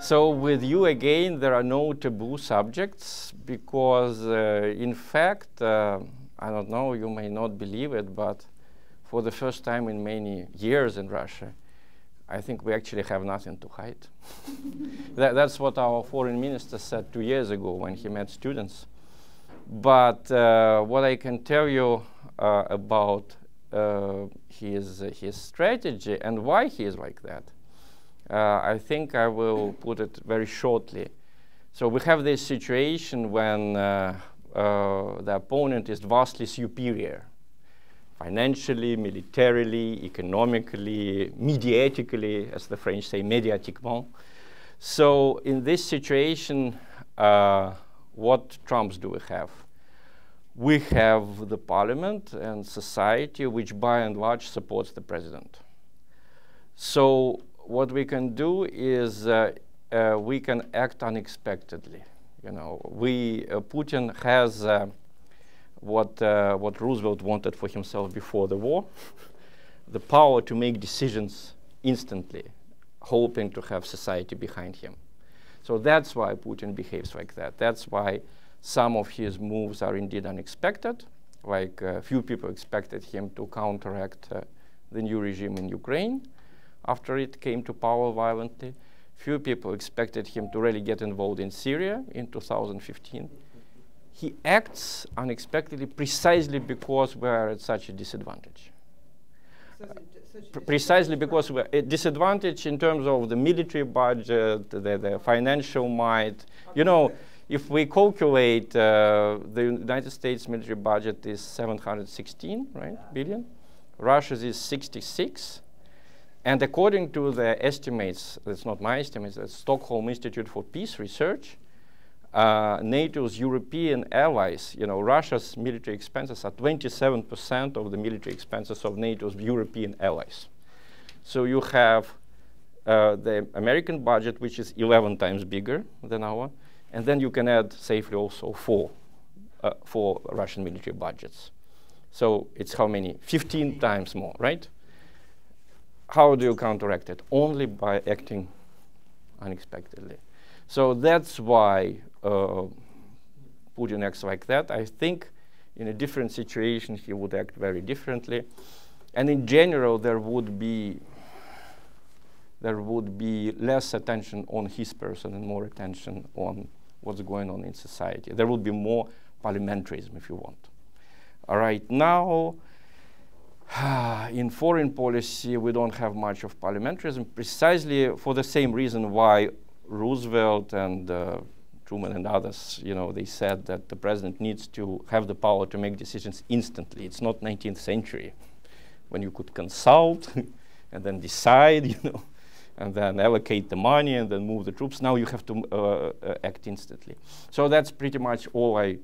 So with you again, there are no taboo subjects because, in fact, I don't know, you may not believe it, but for the first time in many years in Russia, I think we actually have nothing to hide. That's what our foreign minister said 2 years ago when he met students. But what I can tell you about his strategy and why he is like that, I think I will put it very shortly. So we have this situation when the opponent is vastly superior, financially, militarily, economically, mediatically, as the French say, médiatiquement. So in this situation, what trumps do we have? We have the parliament and society which by and large supports the president. So what we can do is we can act unexpectedly. You know, Putin has what Roosevelt wanted for himself before the war, the power to make decisions instantly, hoping to have society behind him. So that's why Putin behaves like that. That's why some of his moves are indeed unexpected, like few people expected him to counteract the new regime in Ukraine after it came to power violently. Few people expected him to really get involved in Syria in 2015. He acts unexpectedly precisely because we are at such a disadvantage. Precisely because we're at disadvantage in terms of the military budget, the financial might. You know, if we calculate the United States military budget is 716, right, billion. Russia's is 66. And according to the estimates, that's not my estimates, that's Stockholm Institute for Peace Research, NATO's European allies, you know, Russia's military expenses are 27% of the military expenses of NATO's European allies. So you have the American budget, which is 11 times bigger than our, and then you can add safely also four Russian military budgets. So it's how many? 15 times more, right? How do you counteract it? Only by acting unexpectedly. So that's why Putin acts like that. I think in a different situation he would act very differently. And in general, there would be less attention on his person and more attention on what's going on in society. There would be more parliamentarism, if you want. All right, now, in foreign policy, we don't have much of parliamentarism, precisely for the same reason why Roosevelt and Truman and others, you know, they said that the president needs to have the power to make decisions instantly. It's not 19th century, when you could consult and then decide, you know, and then allocate the money and then move the troops. Now you have to act instantly. So that's pretty much all I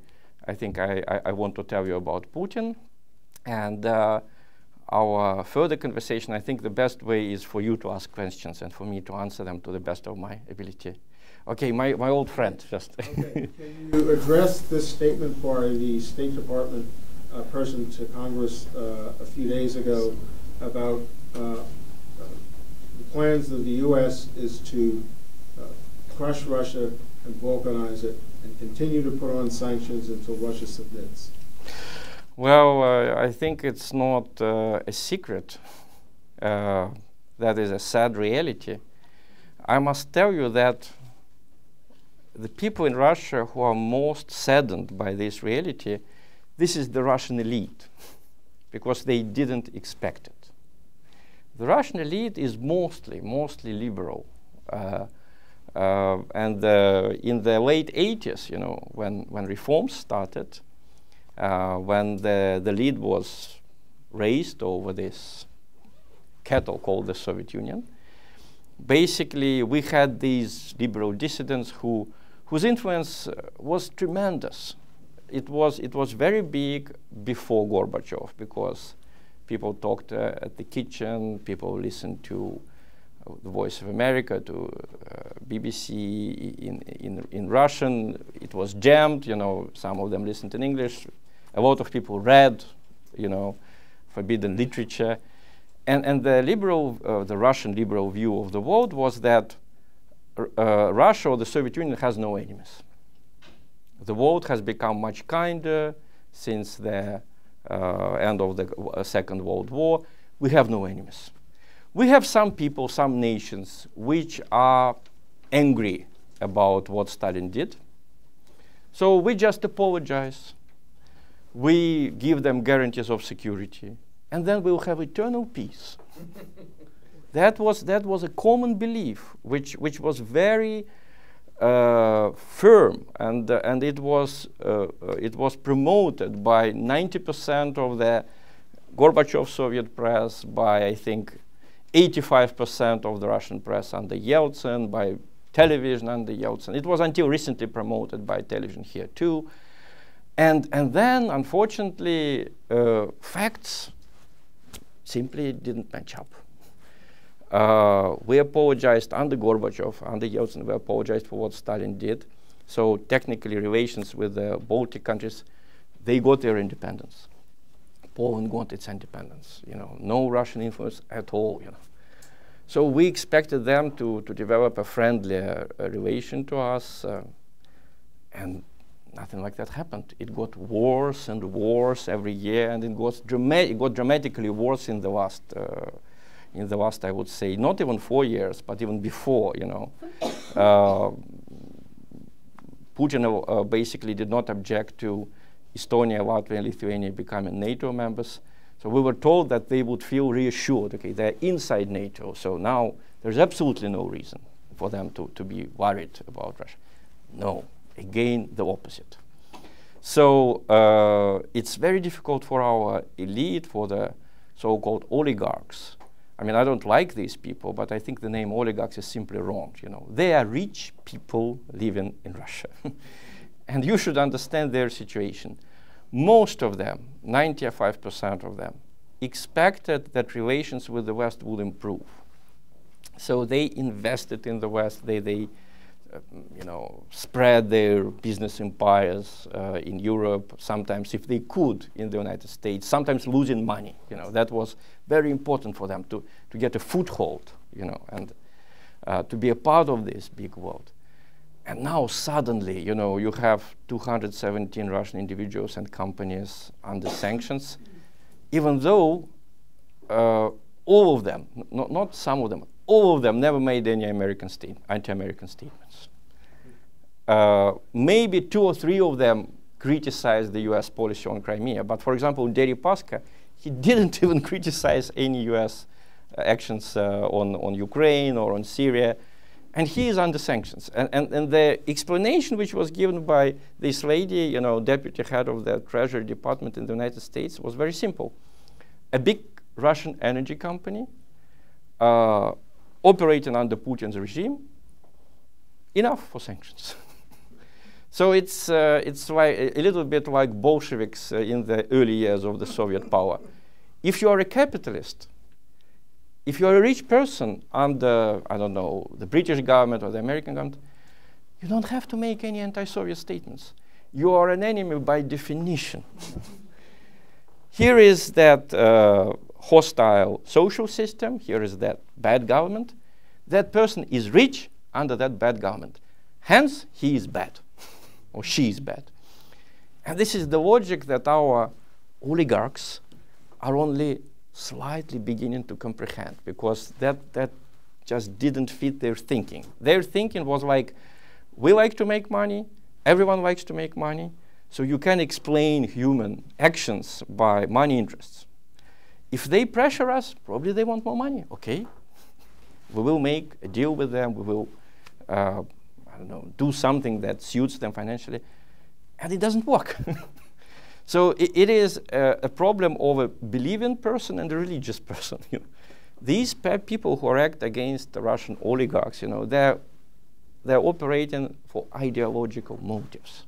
think I want to tell you about Putin. And our further conversation, I think the best way is for you to ask questions and for me to answer them to the best of my ability. Okay, my old friend, just. Okay, can you address this statement by the State Department person to Congress a few days ago about the plans of the U.S. is to crush Russia and balkanize it and continue to put on sanctions until Russia submits? Well, I think it's not a secret. That is a sad reality. I must tell you that the people in Russia who are most saddened by this reality, this is the Russian elite, because they didn't expect it. The Russian elite is mostly liberal. And in the late 80s, you know, when reforms started, when the lid was raised over this kettle called the Soviet Union, basically we had these liberal dissidents whose influence was tremendous. It was very big before Gorbachev, because people talked at the kitchen, people listened to the Voice of America, to BBC in Russian. It was jammed, you know, some of them listened in English. A lot of people read, you know, forbidden literature. And the Russian liberal view of the world was that Russia or the Soviet Union has no enemies. The world has become much kinder since the end of the Second World War. We have no enemies. We have some people, some nations, which are angry about what Stalin did. So we just apologize. We give them guarantees of security, and then we'll have eternal peace. That was a common belief, which was very firm, and it was promoted by 90% of the Gorbachev Soviet press, by I think 85% of the Russian press under Yeltsin, by television under Yeltsin. It was until recently promoted by television here too. And then, unfortunately, facts simply didn't match up. We apologized under Gorbachev, under Yeltsin, we apologized for what Stalin did. So technically relations with the Baltic countries, they got their independence. Poland got its independence, no Russian influence at all, So we expected them to develop a friendlier relation to us, and nothing like that happened. It got worse and worse every year, and it got dramatically worse in the last, I would say, not even 4 years, but even before, Putin basically did not object to Estonia, Latvia, and Lithuania becoming NATO members. So we were told that they would feel reassured, okay, they're inside NATO, so now there's absolutely no reason for them to be worried about Russia. No, again, the opposite. So it's very difficult for our elite, for the so-called oligarchs. I mean, I don't like these people, but I think the name oligarchs is simply wrong, They are rich people living in Russia. And you should understand their situation. Most of them, 95% of them, expected that relations with the West would improve. So they invested in the West. They spread their business empires in Europe, sometimes, if they could, in the United States, sometimes losing money. That was very important for them to get a foothold, and to be a part of this big world. And now suddenly, you have 217 Russian individuals and companies under sanctions, even though all of them, not some of them, all of them never made any anti-American statements. Maybe 2 or 3 of them criticized the US policy on Crimea, but for example, Deripaska, he didn't even criticize any US actions on Ukraine or on Syria. And he is under sanctions. And the explanation which was given by this lady, deputy head of the Treasury Department in the United States, was very simple. A big Russian energy company operating under Putin's regime, enough for sanctions. So it's like a little bit like Bolsheviks in the early years of the Soviet power. If you are a capitalist, if you're a rich person under, I don't know, the British government or the American government, you don't have to make any anti-Soviet statements. You are an enemy by definition. Here is that hostile social system. Here is that bad government. That person is rich under that bad government. Hence, he is bad, or she is bad. And this is the logic that our oligarchs are only slightly beginning to comprehend, because that just didn't fit their thinking. Their thinking was like, we like to make money, everyone likes to make money, so you can explain human actions by money interests. If they pressure us, probably they want more money, okay. We will make a deal with them, we will, I don't know, do something that suits them financially, and it doesn't work. So it is a problem of a believing person and a religious person. These people who act against the Russian oligarchs, they're operating for ideological motives.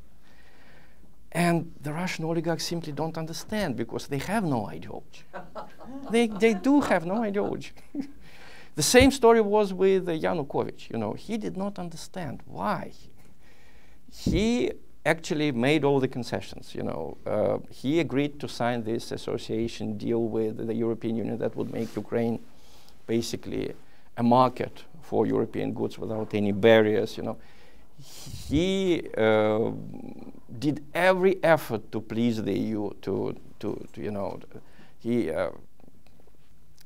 And the Russian oligarchs simply don't understand, because they have no ideology. They do have no ideology. The same story was with Yanukovych. He did not understand why. He actually made all the concessions. He agreed to sign this association deal with the European Union that would make Ukraine basically a market for European goods without any barriers, you know. He did every effort to please the EU, to you know,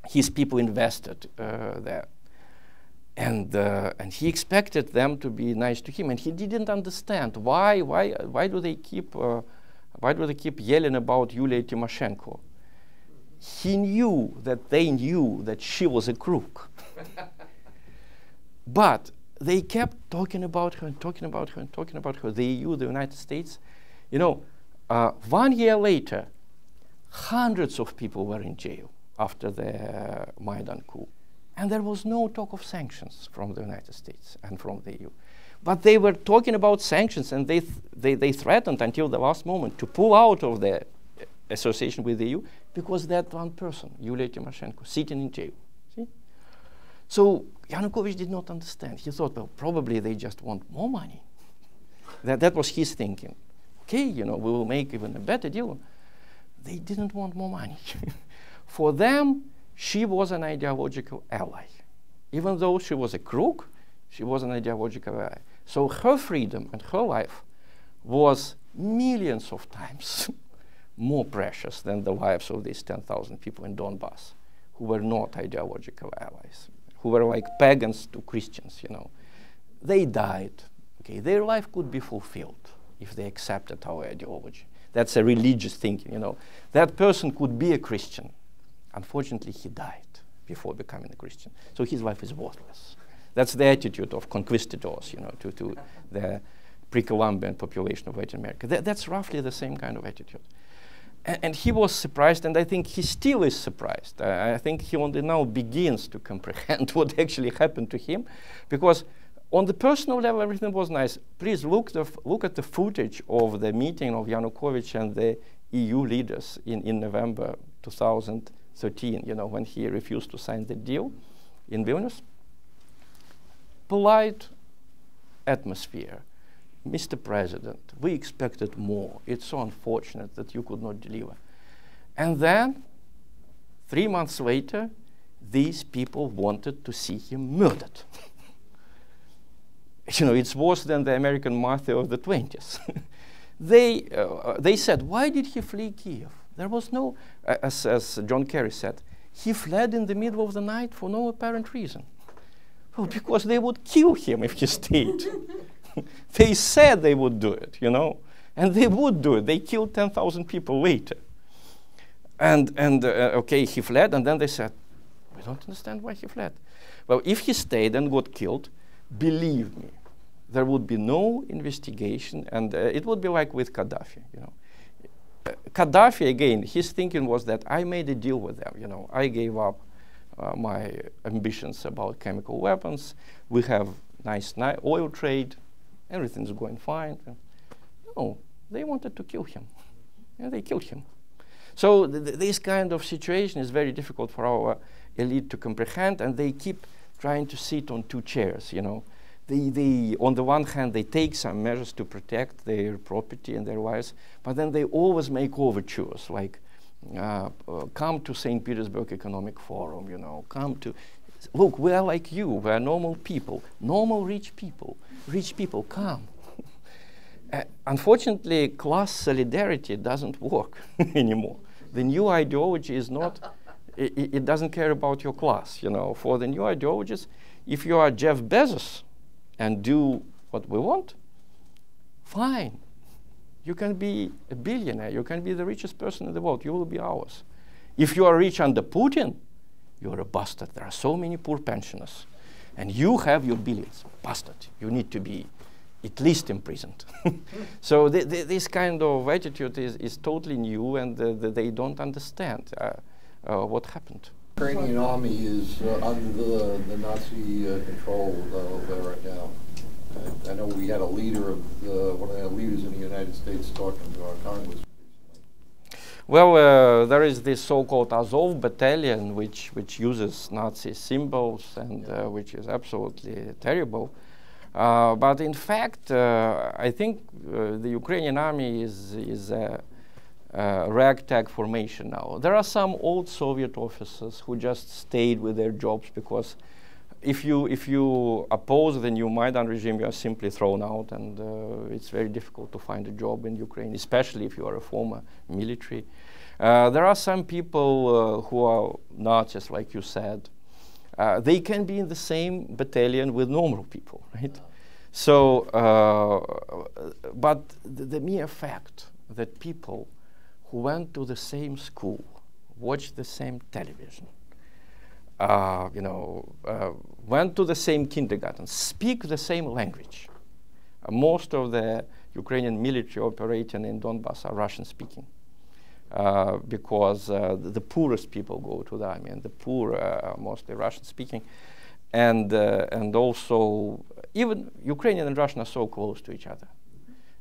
his people invested there. And he expected them to be nice to him, and he didn't understand why do they keep yelling about Yulia Tymoshenko. He knew that they knew that she was a crook, but they kept talking about her and talking about her and talking about her. The EU, the United States, you know. 1 year later, hundreds of people were in jail after the Maidan coup. And there was no talk of sanctions from the United States and from the EU. But they were talking about sanctions, and they threatened until the last moment to pull out of the association with the EU because that one person, Yulia Tymoshenko, sitting in jail. See? So Yanukovych did not understand. He thought, well, probably they just want more money. That was his thinking. Okay, you know, we will make even a better deal. They didn't want more money. For them, she was an ideological ally. Even though she was a crook, she was an ideological ally. So her freedom and her life was millions of times more precious than the lives of these 10,000 people in Donbass who were not ideological allies, who were like pagans to Christians, you know. They died. Okay, their life could be fulfilled if they accepted our ideology. That's a religious thinking, you know. That person could be a Christian. Unfortunately, he died before becoming a Christian. So his life is worthless. That's the attitude of conquistadors, you know, to the pre-Columbian population of Latin America. That's roughly the same kind of attitude. And he was surprised, and I think he still is surprised. I think he only now begins to comprehend what actually happened to him, because on the personal level, everything was nice. Please look at the footage of the meeting of Yanukovych and the EU leaders in November 2013, you know, when he refused to sign the deal in Vilnius. Polite atmosphere. Mr. President, we expected more. It's so unfortunate that you could not deliver. And then, 3 months later, these people wanted to see him murdered. You know, it's worse than the American mafia of the 20s. They said, why did he flee Kiev? There was no, as John Kerry said, he fled in the middle of the night for no apparent reason. Well, because they would kill him if he stayed. They said they would do it, you know, and they would do it. They killed 10,000 people later. And okay, he fled, and then they said, we don't understand why he fled. Well, if he stayed and got killed, believe me, there would be no investigation, and it would be like with Gaddafi, you know. Gaddafi, again, his thinking was that I made a deal with them, you know. I gave up my ambitions about chemical weapons. We have nice oil trade. Everything's going fine. No, they wanted to kill him. And they killed him. So this kind of situation is very difficult for our elite to comprehend, and they keep trying to sit on two chairs, you know. They, on the one hand, they take some measures to protect their property and their lives, but then they always make overtures, like come to St. Petersburg Economic Forum, you know, come to, look, we are like you, we are normal people, normal rich people, come. Unfortunately, class solidarity doesn't work anymore. The new ideology is not, it doesn't care about your class, you know. For the new ideologies, if you are Jeff Bezos and do what we want, fine. You can be a billionaire, you can be the richest person in the world, you will be ours. If you are rich under Putin, you're a bastard. There are so many poor pensioners. And you have your billions. Bastard. You need to be at least imprisoned. So this kind of attitude is totally new, and they don't understand what happened. The Ukrainian army is under the Nazi control there right now. I know we had a leader of one of the leaders in the United States talking to our Congress. Well, there is this so-called Azov battalion, which uses Nazi symbols and which is absolutely terrible. But in fact, I think the Ukrainian army is a ragtag formation now. There are some old Soviet officers who just stayed with their jobs because if you oppose the new Maidan regime, you are simply thrown out, and it's very difficult to find a job in Ukraine, especially if you are a former military. There are some people who are Nazis, like you said. They can be in the same battalion with normal people, right? So, but the mere fact that people who went to the same school, watched the same television, went to the same kindergarten, speak the same language. Most of the Ukrainian military operating in Donbass are Russian-speaking, because the poorest people go to the army, and the poor are mostly Russian-speaking, and also even Ukrainian and Russian are so close to each other.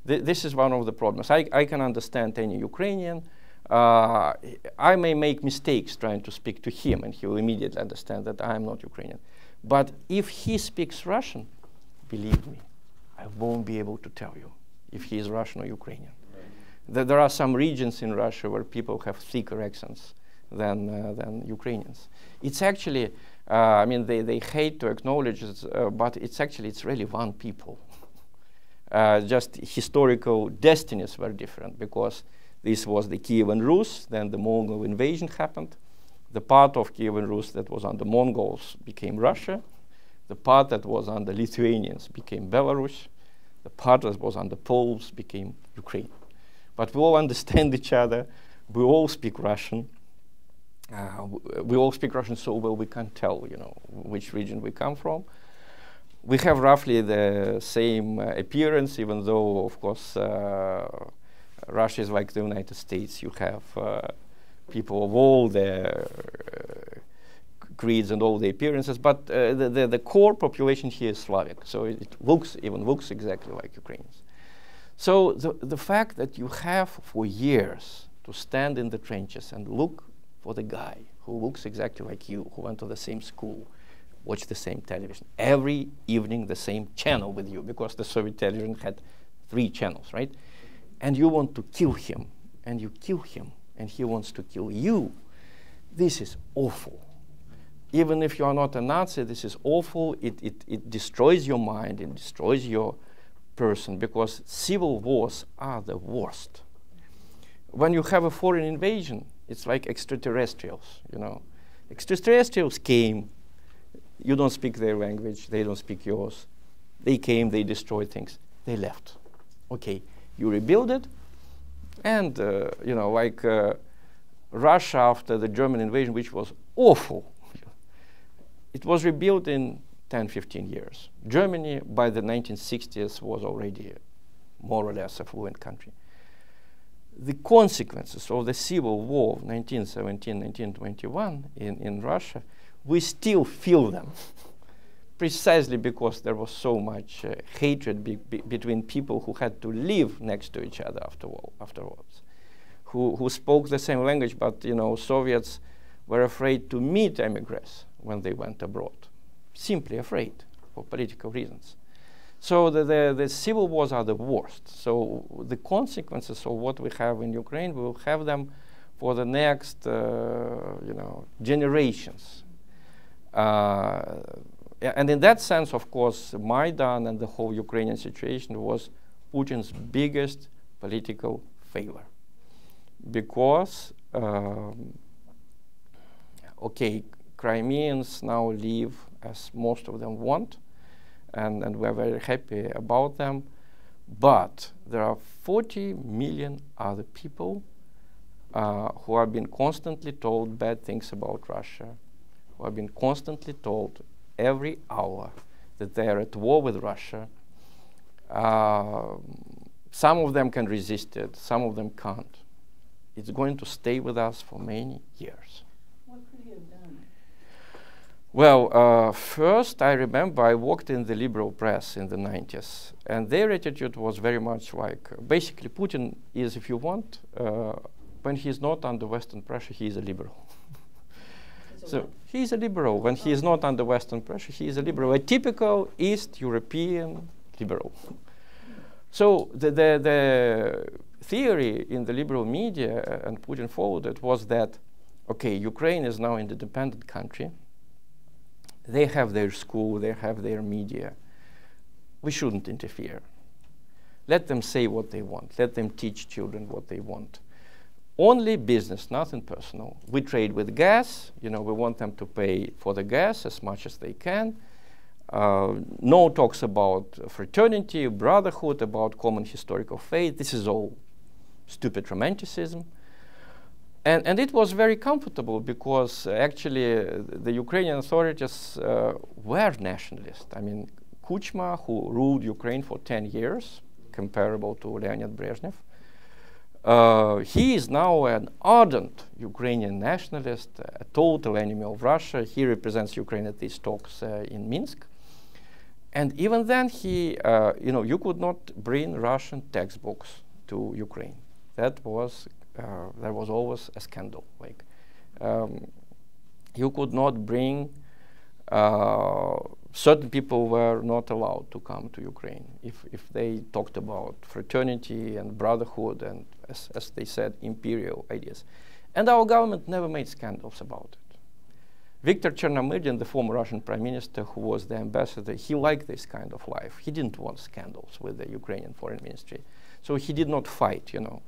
This is one of the problems. I can understand any Ukrainian. I may make mistakes trying to speak to him, and he will immediately understand that I am not Ukrainian. But if he speaks Russian, believe me, I won't be able to tell you if he is Russian or Ukrainian. There are some regions in Russia where people have thicker accents than Ukrainians. It's actually, I mean, they hate to acknowledge it, but it's really one people. Just historical destinies were different, because this was the Kievan Rus, then the Mongol invasion happened. The part of Kievan Rus that was under Mongols became Russia. The part that was under Lithuanians became Belarus. The part that was under Poles became Ukraine. But we all understand each other. We all speak Russian. We all speak Russian so well we can't tell, which region we come from. We have roughly the same appearance, even though, of course, Russia is like the United States. You have people of all the creeds and all the appearances, but the core population here is Slavic, so it even looks exactly like Ukrainians. So the fact that you have for years to stand in the trenches and look for the guy who looks exactly like you, who went to the same school, watch the same television, every evening the same channel with you, because the Soviet television had 3 channels, right? And you want to kill him, and you kill him, and he wants to kill you. This is awful. Even if you are not a Nazi, this is awful. It destroys your mind, it destroys your person, because civil wars are the worst. When you have a foreign invasion, it's like extraterrestrials, Extraterrestrials came, you don't speak their language, they don't speak yours. They came, they destroyed things, they left. Okay, you rebuild it, and Russia after the German invasion, which was awful, it was rebuilt in 10, 15 years. Germany by the 1960s was already more or less a fluent country. The consequences of the civil war of 1917, 1921 in Russia, we still feel them, precisely because there was so much hatred between people who had to live next to each other afterwards, who spoke the same language, but Soviets were afraid to meet immigrants when they went abroad, simply afraid for political reasons. So the civil wars are the worst. So the consequences of what we have in Ukraine, we will have them for the next generations. And in that sense, of course, Maidan and the whole Ukrainian situation was Putin's biggest political failure. Because, Crimeans now live as most of them want, and we're very happy about them. But there are 40 million other people who have been constantly told bad things about Russia, who have been constantly told every hour that they are at war with Russia. Some of them can resist it, some of them can't. It's going to stay with us for many years. What could he have done? Well, first I remember I worked in the liberal press in the 90s, and their attitude was very much like, basically Putin is, if you want, when he's not under Western pressure, he is a liberal. So he is a liberal. When he is not under Western pressure, he is a liberal, a typical East European liberal. So the theory in the liberal media, and Putin followed it, was that, okay, Ukraine is now an independent country. They have their school, they have their media. We shouldn't interfere. Let them say what they want. Let them teach children what they want. Only business, nothing personal. We trade with gas. You know, we want them to pay for the gas as much as they can. No talks about fraternity, brotherhood, about common historical faith. This is all stupid romanticism. And it was very comfortable because actually the Ukrainian authorities were nationalist. I mean, Kuchma, who ruled Ukraine for 10 years, comparable to Leonid Brezhnev, he is now an ardent Ukrainian nationalist, a total enemy of Russia. He represents Ukraine at these talks in Minsk. And even then, he, you could not bring Russian textbooks to Ukraine. There was always a scandal. Like, you could not bring, certain people were not allowed to come to Ukraine if they talked about fraternity and brotherhood and, as they said, imperial ideas. And our government never made scandals about it. Viktor Chernomyrdin, the former Russian prime minister who was the ambassador, he liked this kind of life. He didn't want scandals with the Ukrainian foreign ministry. So he did not fight, you know.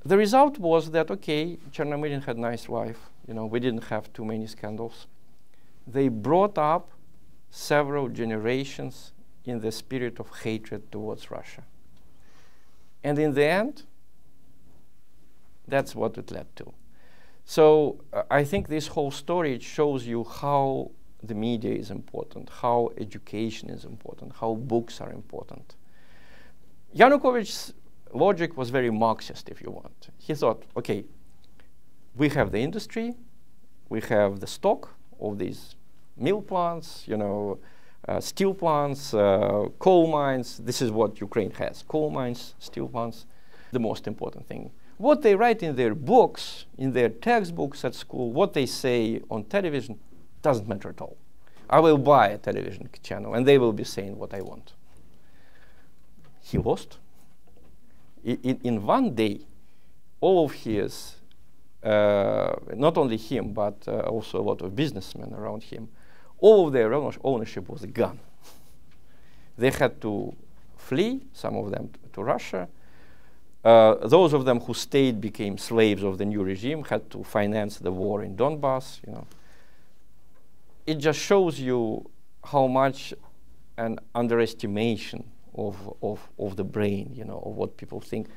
The result was that, okay, Chernomyrdin had a nice life. You know, we didn't have too many scandals. They brought up several generations in the spirit of hatred towards Russia. And in the end, that's what it led to. So I think this whole story shows you how the media is important, how education is important, how books are important. Yanukovych's logic was very Marxist, if you want. He thought, okay, we have the industry, we have the stock of these mill plants, you know, steel plants, coal mines. This is what Ukraine has: coal mines, steel plants. The most important thing. What they write in their books, in their textbooks at school, what they say on television, doesn't matter at all. I will buy a television channel, and they will be saying what I want. He lost. In one day, all of his, not only him, but also a lot of businessmen around him, all of their ownership was gone. They had to flee, some of them to Russia. Those of them who stayed became slaves of the new regime, had to finance the war in Donbass. You know. It just shows you how much an underestimation of the brain, you know, of what people think,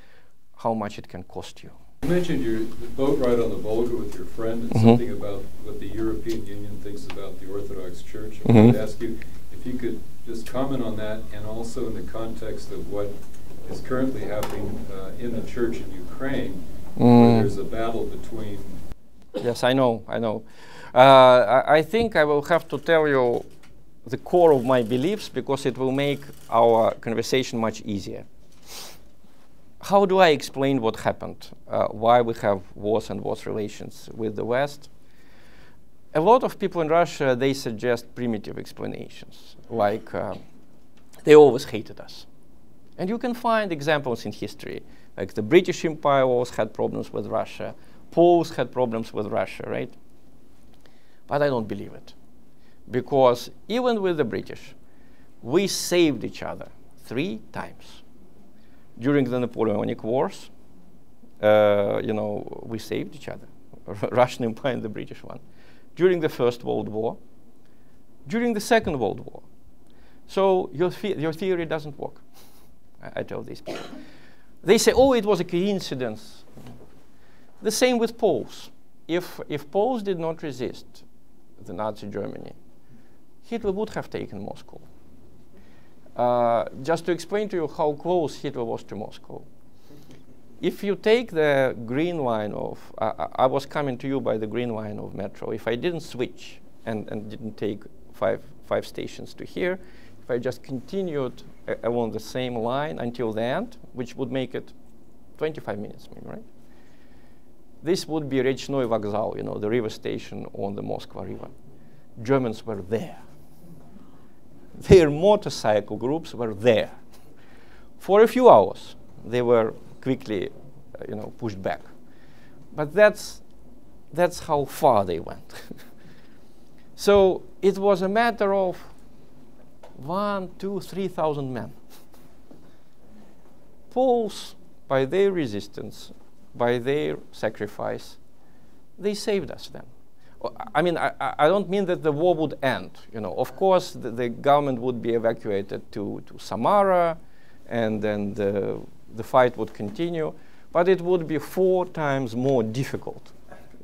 how much it can cost you. You mentioned the boat ride on the Volga with your friend and something about what the European Union thinks about the Orthodox Church. I wanted to ask you if you could just comment on that, and also in the context of what is currently happening in the church in Ukraine, where there's a battle between... Yes, I know. I think I will have to tell you the core of my beliefs because it will make our conversation much easier. How do I explain what happened? Why we have worse and worse relations with the West? A lot of people in Russia, they suggest primitive explanations, like they always hated us. And you can find examples in history, like the British Empire always had problems with Russia, Poles had problems with Russia, right? But I don't believe it. Because even with the British, we saved each other 3 times. During the Napoleonic Wars, we saved each other, Russian Empire and the British one. During the First World War, during the Second World War. So your theory doesn't work, I tell these people. They say, oh, it was a coincidence. The same with Poles. If Poles did not resist the Nazi Germany, Hitler would have taken Moscow. Just to explain to you how close Hitler was to Moscow. If you take the green line of, I was coming to you by the green line of metro. If I didn't switch and didn't take five stations to here, if I just continued along the same line until the end, which would make it 25 minutes, maybe, right? This would be Rechnoy Vokzal, you know, the river station on the Moskva River. Germans were there. Their motorcycle groups were there. For a few hours, they were quickly, pushed back. But that's how far they went. So it was a matter of 1,000, 2,000, 3,000 men. Poles, by their resistance, by their sacrifice, they saved us then. I mean, I don't mean that the war would end. You know, of course, the government would be evacuated to Samara, and then the fight would continue, but it would be 4 times more difficult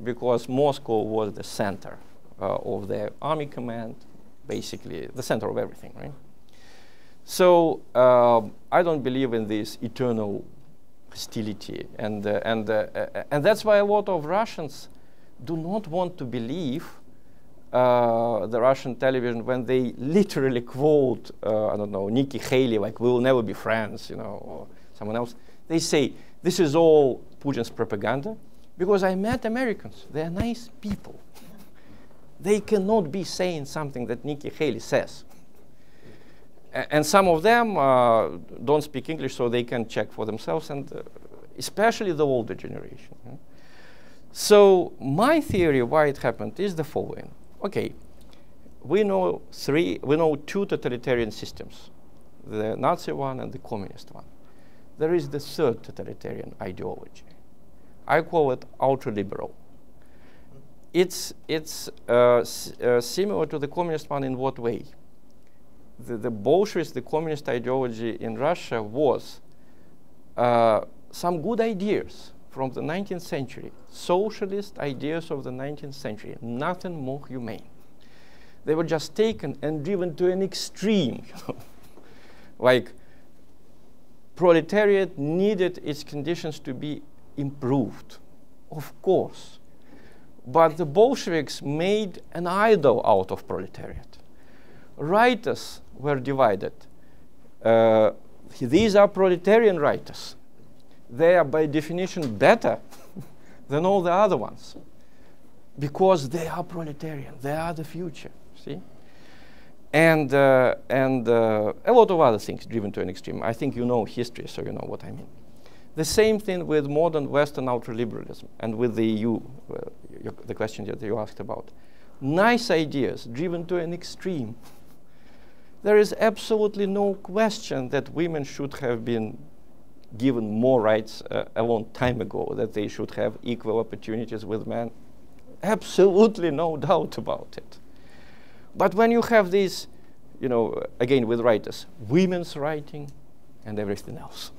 because Moscow was the center of the army command, basically the center of everything, right? So I don't believe in this eternal hostility, and that's why a lot of Russians do not want to believe the Russian television when they literally quote, I don't know, Nikki Haley, like, we will never be friends, you know, or someone else. They say, this is all Putin's propaganda, because I met Americans. They're nice people. They cannot be saying something that Nikki Haley says. And some of them don't speak English, so they can check for themselves, and especially the older generation. You know? So my theory why it happened is the following. Okay, we know 2 totalitarian systems, the Nazi one and the communist one. There is the 3rd totalitarian ideology. I call it ultra-liberal. It's similar to the communist one in what way? The Bolsheviks, the communist ideology in Russia was some good ideas from the 19th century, socialist ideas of the 19th century, nothing more humane. They were just taken and driven to an extreme. Like, proletariat needed its conditions to be improved, of course. But the Bolsheviks made an idol out of proletariat. Writers were divided. These are proletarian writers. They are by definition better than all the other ones because they are proletarian. They are the future, see? And a lot of other things driven to an extreme. I think you know history, so you know what I mean. The same thing with modern Western ultraliberalism and with the EU, the question that you asked about. Nice ideas driven to an extreme. There is absolutely no question that women should have been given more rights a long time ago, that they should have equal opportunities with men. Absolutely no doubt about it. But when you have these, you know, again with writers, women's writing and everything else,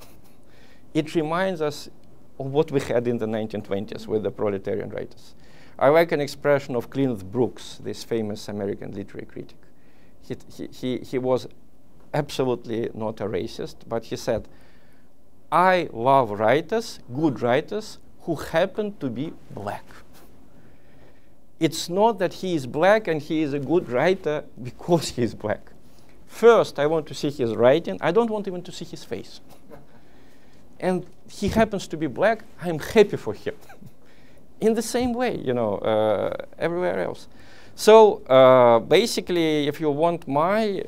it reminds us of what we had in the 1920s with the proletarian writers. I like an expression of Cleanth Brooks, this famous American literary critic. He was absolutely not a racist, but he said, I love writers, good writers, who happen to be black. It's not that he is black and he is a good writer because he is black. First, I want to see his writing. I don't want even to see his face. And he happens to be black. I'm happy for him. In the same way, you know, everywhere else. So basically, if you want my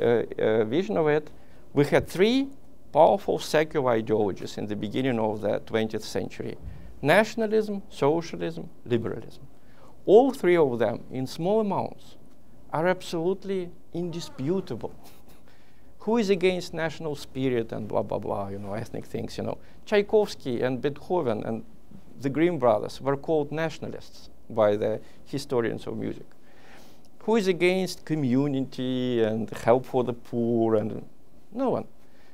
vision of it, we had 3 powerful secular ideologies in the beginning of the 20th century. Nationalism, socialism, liberalism. All 3 of them, in small amounts, are absolutely indisputable. Who is against national spirit and blah, blah, blah, you know, ethnic things, you know. Tchaikovsky and Beethoven and the Grimm brothers were called nationalists by the historians of music. Who is against community and help for the poor? And no one.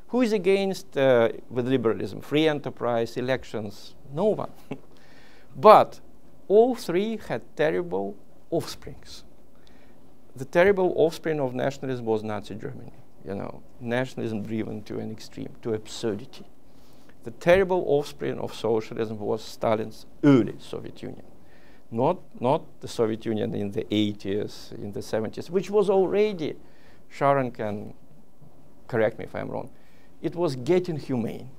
Who is against, with liberalism, free enterprise, elections? No one. But all 3 had terrible offsprings. The terrible offspring of nationalism was Nazi Germany. You know, nationalism driven to an extreme, to absurdity. The terrible offspring of socialism was Stalin's early Soviet Union. Not the Soviet Union in the 80s, in the 70s, which was already, Sharon can correct me if I'm wrong, it was getting humane.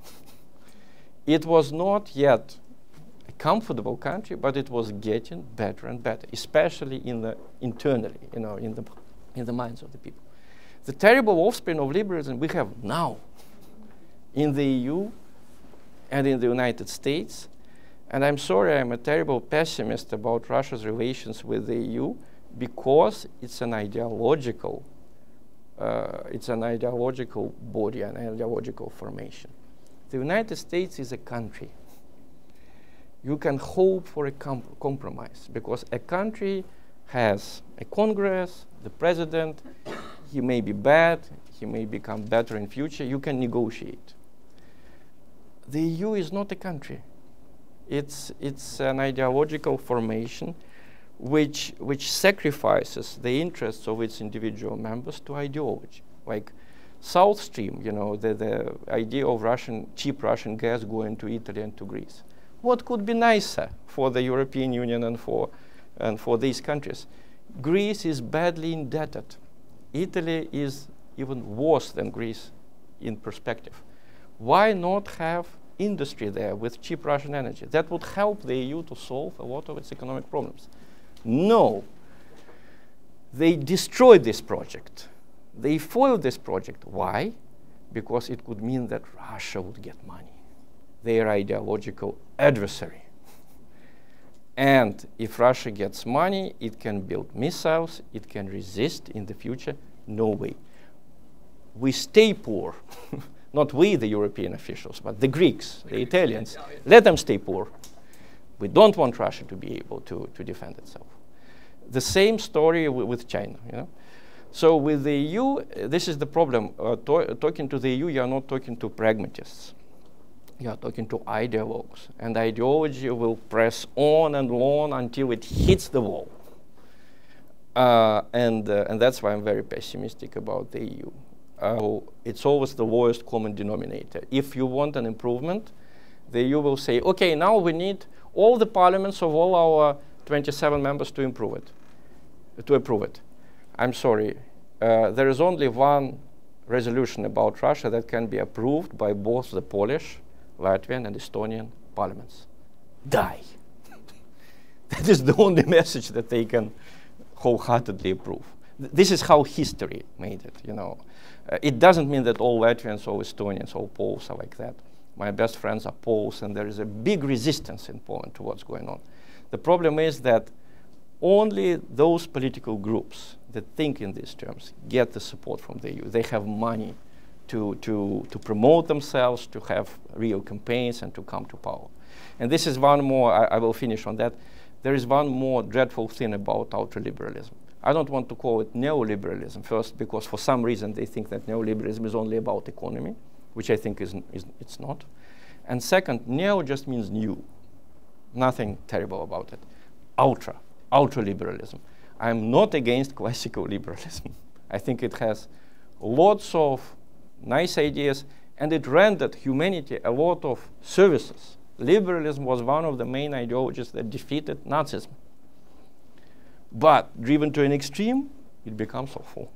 It was not yet a comfortable country, but it was getting better and better, especially internally, you know, in the minds of the people. The terrible offspring of liberalism we have now in the EU and in the United States. And I'm sorry, I'm a terrible pessimist about Russia's relations with the EU because it's an ideological body, an ideological formation. The United States is a country. You can hope for a compromise because a country has a Congress, the president, he may be bad, he may become better in future, you can negotiate. The EU is not a country. It's an ideological formation which sacrifices the interests of its individual members to ideology. Like South Stream, you know, the idea of cheap Russian gas going to Italy and to Greece. What could be nicer for the European Union and for these countries? Greece is badly indebted. Italy is even worse than Greece in perspective. Why not have industry there with cheap Russian energy? That would help the EU to solve a lot of its economic problems. No. They destroyed this project. They foiled this project. Why? Because it could mean that Russia would get money, their ideological adversary. And if Russia gets money, it can build missiles, it can resist in the future. No way. We stay poor. Not we, the European officials, but the Greeks, the Italians. Let them stay poor. We don't want Russia to be able to defend itself. The same story with China. You know? So with the EU, this is the problem. Talking to the EU, you are not talking to pragmatists. You are talking to ideologues. And ideology will press on and on until it hits the wall. And that's why I'm very pessimistic about the EU. It's always the lowest common denominator. If you want an improvement, the EU will say, okay, now we need all the parliaments of all our 27 members to approve it. I'm sorry, there is only one resolution about Russia that can be approved by both the Polish, Latvian, and Estonian parliaments. Die. That is the only message that they can wholeheartedly approve. This is how history made it, you know. It doesn't mean that all Latvians, all Estonians, all Poles are like that. My best friends are Poles, and there is a big resistance in Poland to what's going on. The problem is that only those political groups that think in these terms get the support from the EU. They have money to promote themselves, to have real campaigns, and to come to power. And this is one more, I will finish on that. There is one more dreadful thing about ultraliberalism. I don't want to call it neoliberalism, first, because for some reason they think that neoliberalism is only about economy, which I think it's not. And second, neo just means new. Nothing terrible about it. Ultraliberalism. I'm not against classical liberalism. I think it has lots of nice ideas, and it rendered humanity a lot of services. Liberalism was one of the main ideologies that defeated Nazism. But driven to an extreme, it becomes awful.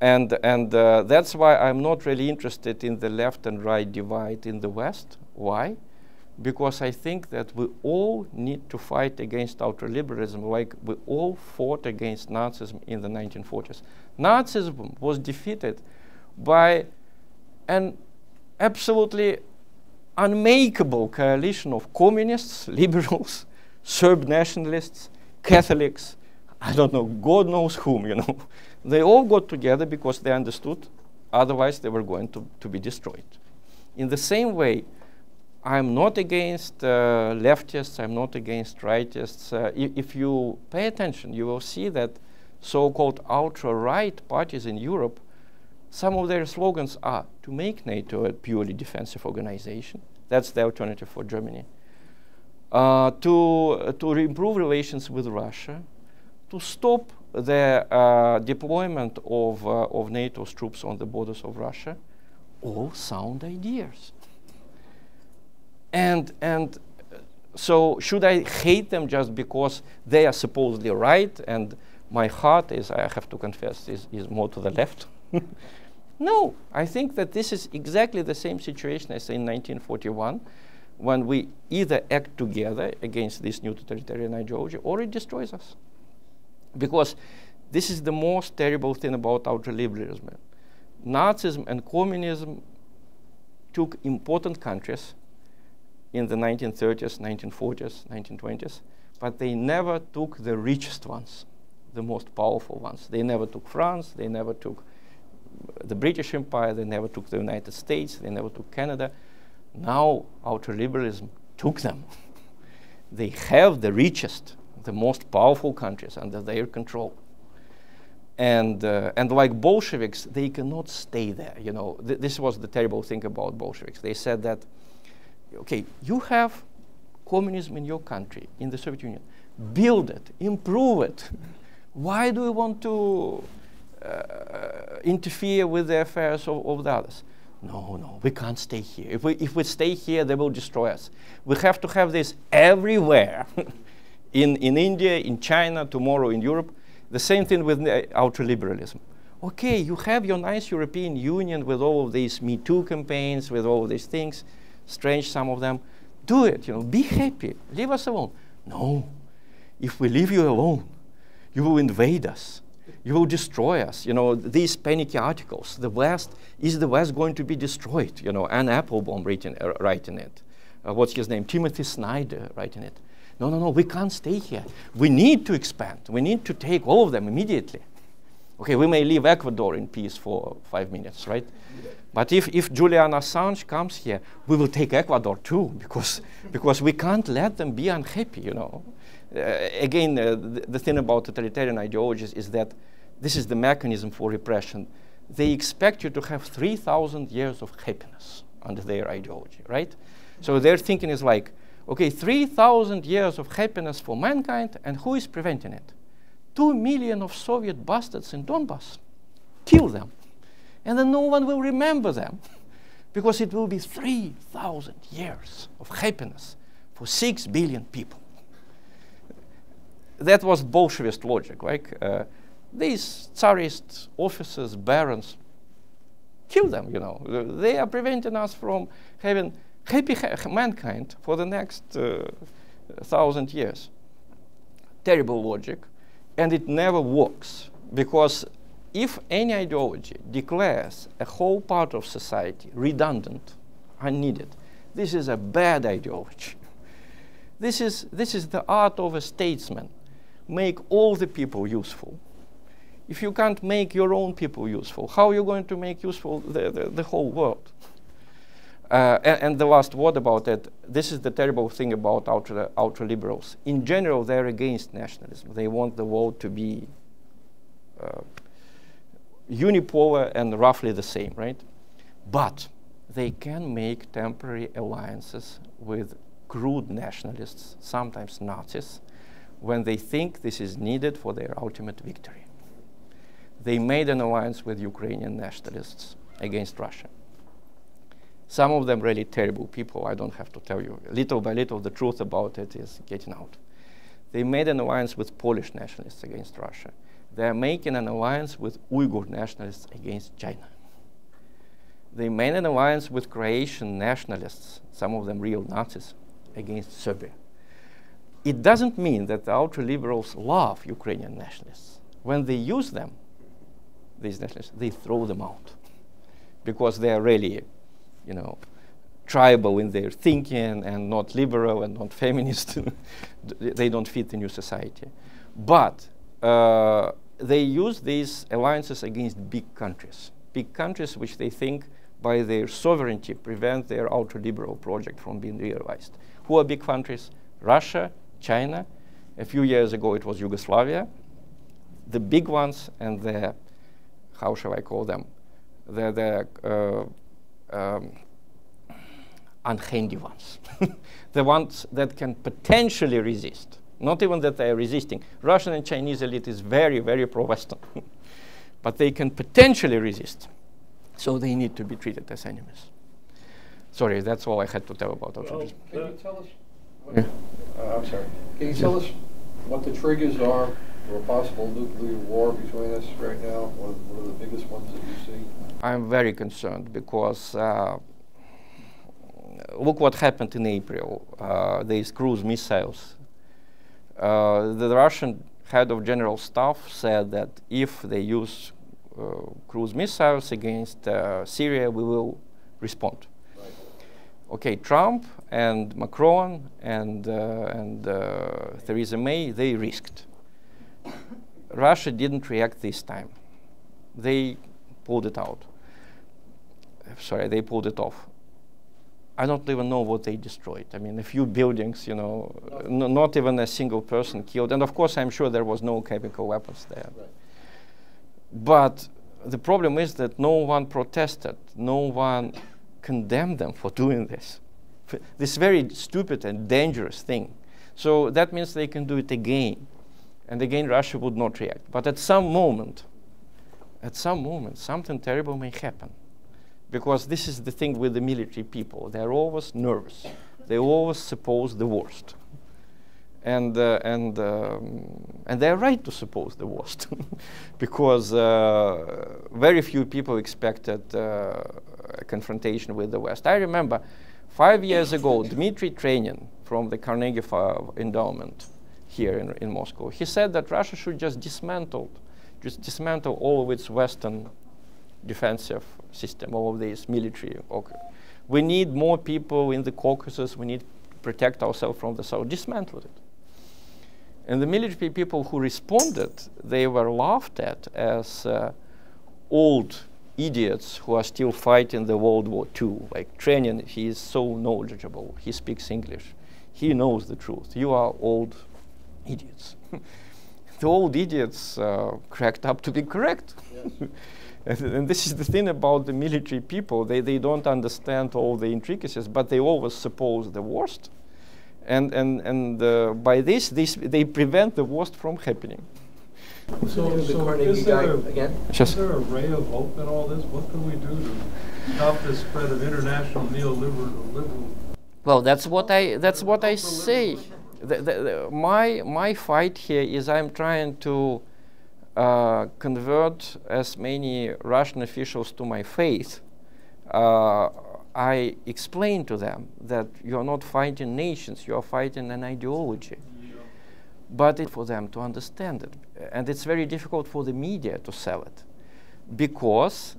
And that's why I'm not really interested in the left and right divide in the West. Why? Because I think that we all need to fight against ultraliberalism like we all fought against Nazism in the 1940s. Nazism was defeated by an absolutely unmakeable coalition of communists, liberals, Serb nationalists, Catholics, I don't know, God knows whom, you know. They all got together because they understood, otherwise they were going to be destroyed. In the same way, I'm not against leftists, I'm not against rightists. If you pay attention, you will see that so-called ultra-right parties in Europe, some of their slogans are to make NATO a purely defensive organization. That's the alternative for Germany. To improve relations with Russia, to stop the deployment of NATO's troops on the borders of Russia, all sound ideas. And so should I hate them just because they are supposedly right and my heart is, I have to confess, is more to the left? No, I think that this is exactly the same situation as in 1941, when we either act together against this new totalitarian ideology or it destroys us. Because this is the most terrible thing about ultraliberalism. Nazism and communism took important countries, in the 1930s, 1940s, 1920s, but they never took the richest ones, the most powerful ones. They never took France, they never took the British Empire, they never took the United States, they never took Canada. Now ultraliberalism took them. They have the richest, the most powerful countries under their control. And like Bolsheviks, they cannot stay there. You know, this was the terrible thing about Bolsheviks. They said that, okay, you have communism in your country, in the Soviet Union. Build it, improve it. Why do you want to interfere with the affairs of the others? No, we can't stay here. If we stay here, they will destroy us. We have to have this everywhere. in India, in China, tomorrow in Europe. The same thing with ultraliberalism. Okay, you have your nice European Union with all of these Me Too campaigns, with all of these things, strange some of them. Do it, you know, be happy, leave us alone. No, if we leave you alone, you will invade us. You will destroy us. You know, these panicky articles, is the West going to be destroyed? You know, Anne Applebaum writing it. What's his name? Timothy Snyder writing it. No, we can't stay here. We need to expand. We need to take all of them immediately. Okay, we may leave Ecuador in peace for 5 minutes, right? But if Julian Assange comes here, we will take Ecuador too, because we can't let them be unhappy, you know. Again, the thing about totalitarian ideologies is that this is the mechanism for repression. They expect you to have 3,000 years of happiness under their ideology, right? So their thinking is like, okay, 3,000 years of happiness for mankind, and who is preventing it? 2 million of Soviet bastards in Donbass. Kill them. And then no one will remember them, because it will be 3,000 years of happiness for 6 billion people. That was Bolshevist logic, right? These Tsarist officers, barons, kill them, you know. They are preventing us from having happy mankind for the next 1,000 years. Terrible logic, and it never works, because if any ideology declares a whole part of society redundant, unneeded, this is a bad ideology. This is the art of a statesman. Make all the people useful. If you can't make your own people useful, how are you going to make useful the whole world? And the last word about it, this is the terrible thing about ultra-liberals. In general, they're against nationalism. They want the world to be unipolar and roughly the same, right? But they can make temporary alliances with crude nationalists, sometimes Nazis, when they think this is needed for their ultimate victory. They made an alliance with Ukrainian nationalists against Russia. Some of them really terrible people, I don't have to tell you. Little by little, the truth about it is getting out. They made an alliance with Polish nationalists against Russia. They're making an alliance with Uyghur nationalists against China. They made an alliance with Croatian nationalists, some of them real Nazis, against Serbia. It doesn't mean that the ultra-liberals love Ukrainian nationalists. When they use them, these nationalists, they throw them out because they are really, you know, tribal in their thinking and not liberal and not feminist. They don't fit the new society. But they use these alliances against big countries which they think by their sovereignty prevent their ultra-liberal project from being realized. Who are big countries? Russia, China. A few years ago it was Yugoslavia. The big ones and the, how shall I call them? The unhandy ones. The ones that can potentially resist. Not even that they are resisting. Russian and Chinese elite is very, very pro-Western. But they can potentially resist. So they need to be treated as enemies. Sorry, that's all I had to tell about ultraliberalism. Can you tell us? I'm sorry. Can you tell us what the triggers are for a possible nuclear war between us right now? What are the biggest ones that you see? I'm very concerned because look what happened in April. These cruise missiles. The Russian head of general staff said that if they use cruise missiles against Syria, we will respond. Okay, Trump and Macron and Theresa May, they risked. Russia didn't react this time. They pulled it out. Sorry, they pulled it off. I don't even know what they destroyed. I mean, a few buildings, you know, not even a single person killed. And of course, I'm sure there was no chemical weapons there. Right. But the problem is that no one protested. No one condemned them for doing this. This very stupid and dangerous thing. So that means they can do it again. And again, Russia would not react. But at some moment, something terrible may happen. Because this is the thing with the military people. They're always nervous. They always suppose the worst. And they're right to suppose the worst. Because very few people expected a confrontation with the West. I remember 5 years ago, Dimitri Babich from the Carnegie Endowment here in Moscow, he said that Russia should just dismantle all of its Western defensive system, all of these military. Okay. We need more people in the Caucasus. We need to protect ourselves from the South. Dismantle it. And the military people who responded, they were laughed at as old idiots who are still fighting the World War II. Like Trenin, he is so knowledgeable. He speaks English. He knows the truth. You are old idiots. The old idiots cracked up to be correct. Yes. And this is the thing about the military people. They don't understand all the intricacies, but they always suppose the worst. And by this, they prevent the worst from happening. So is there a ray of hope in all this? What can we do to stop this spread of international neoliberal? Well, that's what I say. My fight here is I'm trying to convert as many Russian officials to my faith. I explain to them that you are not fighting nations, you are fighting an ideology. Yeah. But it's for them to understand it. And it's very difficult for the media to sell it because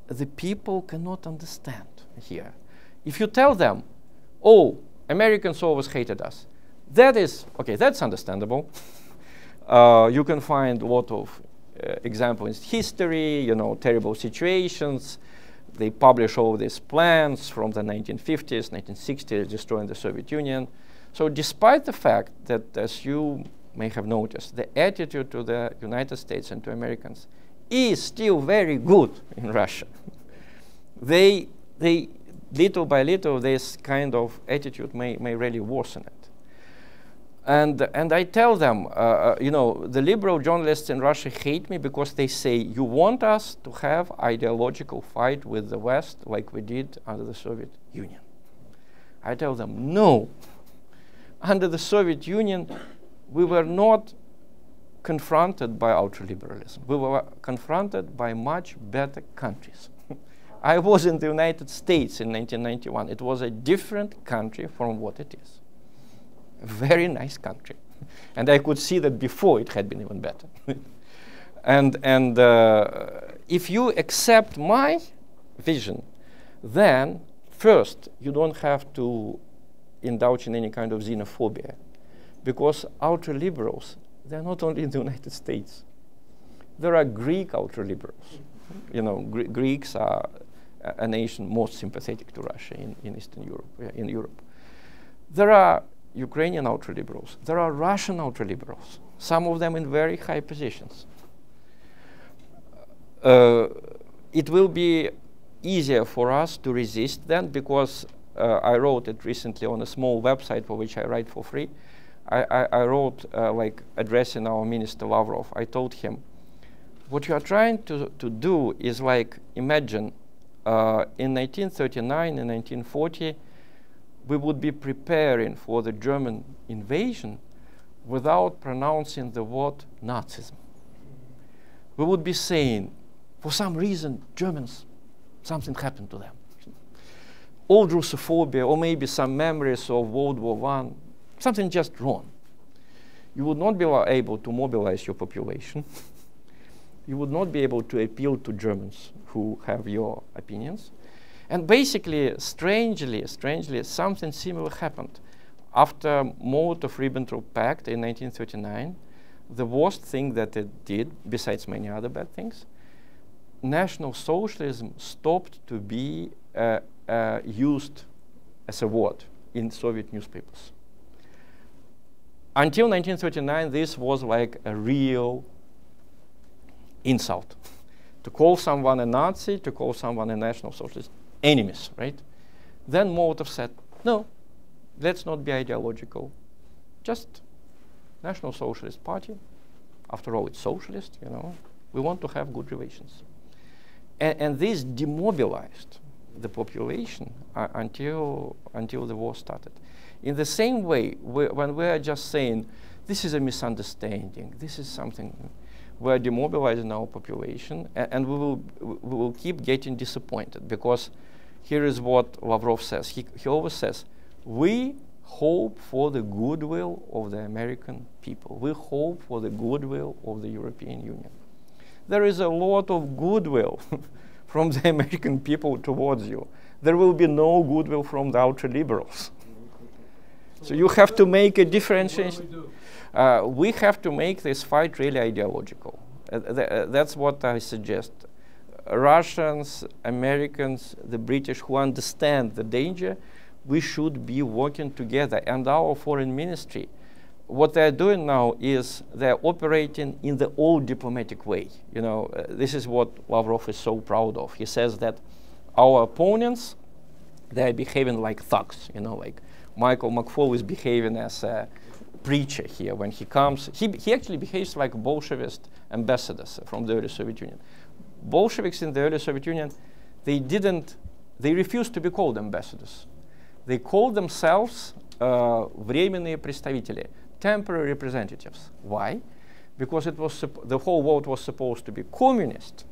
the people cannot understand here. If you tell them, oh, Americans always hated us, that is, okay, that's understandable. You can find a lot of examples in history, you know, terrible situations. They publish all these plans from the 1950s, 1960s, destroying the Soviet Union. So despite the fact that, as you may have noticed, the attitude to the United States and to Americans is still very good in Russia. They little by little, this kind of attitude may really worsen it. And I tell them, you know, the liberal journalists in Russia hate me because they say, you want us to have ideological fight with the West like we did under the Soviet Union. I tell them, no. Under the Soviet Union, we were not confronted by ultraliberalism. We were confronted by much better countries. I was in the United States in 1991. It was a different country from what it is. A very nice country. And I could see that before it had been even better. and if you accept my vision, then first, you don't have to indulge in any kind of xenophobia. Because ultraliberals, they're not only in the United States. There are Greek ultraliberals. You know, Greeks are a nation most sympathetic to Russia in Eastern Europe, in Europe. There are Ukrainian ultraliberals. There are Russian ultraliberals, some of them in very high positions. It will be easier for us to resist then because I wrote it recently on a small website for which I write for free. I wrote like addressing our Minister Lavrov. I told him, what you are trying to do is like imagine in 1939 and 1940 we would be preparing for the German invasion without pronouncing the word Nazism. We would be saying, for some reason, Germans, something happened to them. Old Russophobia, or maybe some memories of World War I, something just wrong. You would not be able to mobilize your population. You would not be able to appeal to Germans who have your opinions. And basically, strangely, something similar happened. After Molotov-Ribbentrop Pact in 1939, the worst thing that it did, besides many other bad things, National Socialism stopped to be used as a word in Soviet newspapers. Until 1939, this was like a real insult. To call someone a Nazi, to call someone a National Socialist, enemies, right? Then Molotov said, no, let's not be ideological. Just National Socialist Party. After all, it's socialist, you know. We want to have good relations. And this demobilized the population until the war started. In the same way, when we are just saying, this is a misunderstanding, this is something, we are demobilizing our population, and we will keep getting disappointed, because here is what Lavrov says. He always says, we hope for the goodwill of the American people. We hope for the goodwill of the European Union. There is a lot of goodwill from the American people towards you. There will be no goodwill from the ultra-liberals. So you have to make a differentiation. We have to make this fight really ideological. That's what I suggest. Russians, Americans, the British who understand the danger, we should be working together. And our foreign ministry, what they're doing now is they're operating in the old diplomatic way. You know, this is what Lavrov is so proud of. He says that our opponents, they're behaving like thugs, you know, like Michael McFaul is behaving as a preacher here when he comes. He actually behaves like Bolshevist ambassadors from the early Soviet Union. Bolsheviks in the early Soviet Union, they refused to be called ambassadors. They called themselves временные представители, temporary representatives. Why? Because it was the whole world was supposed to be communist,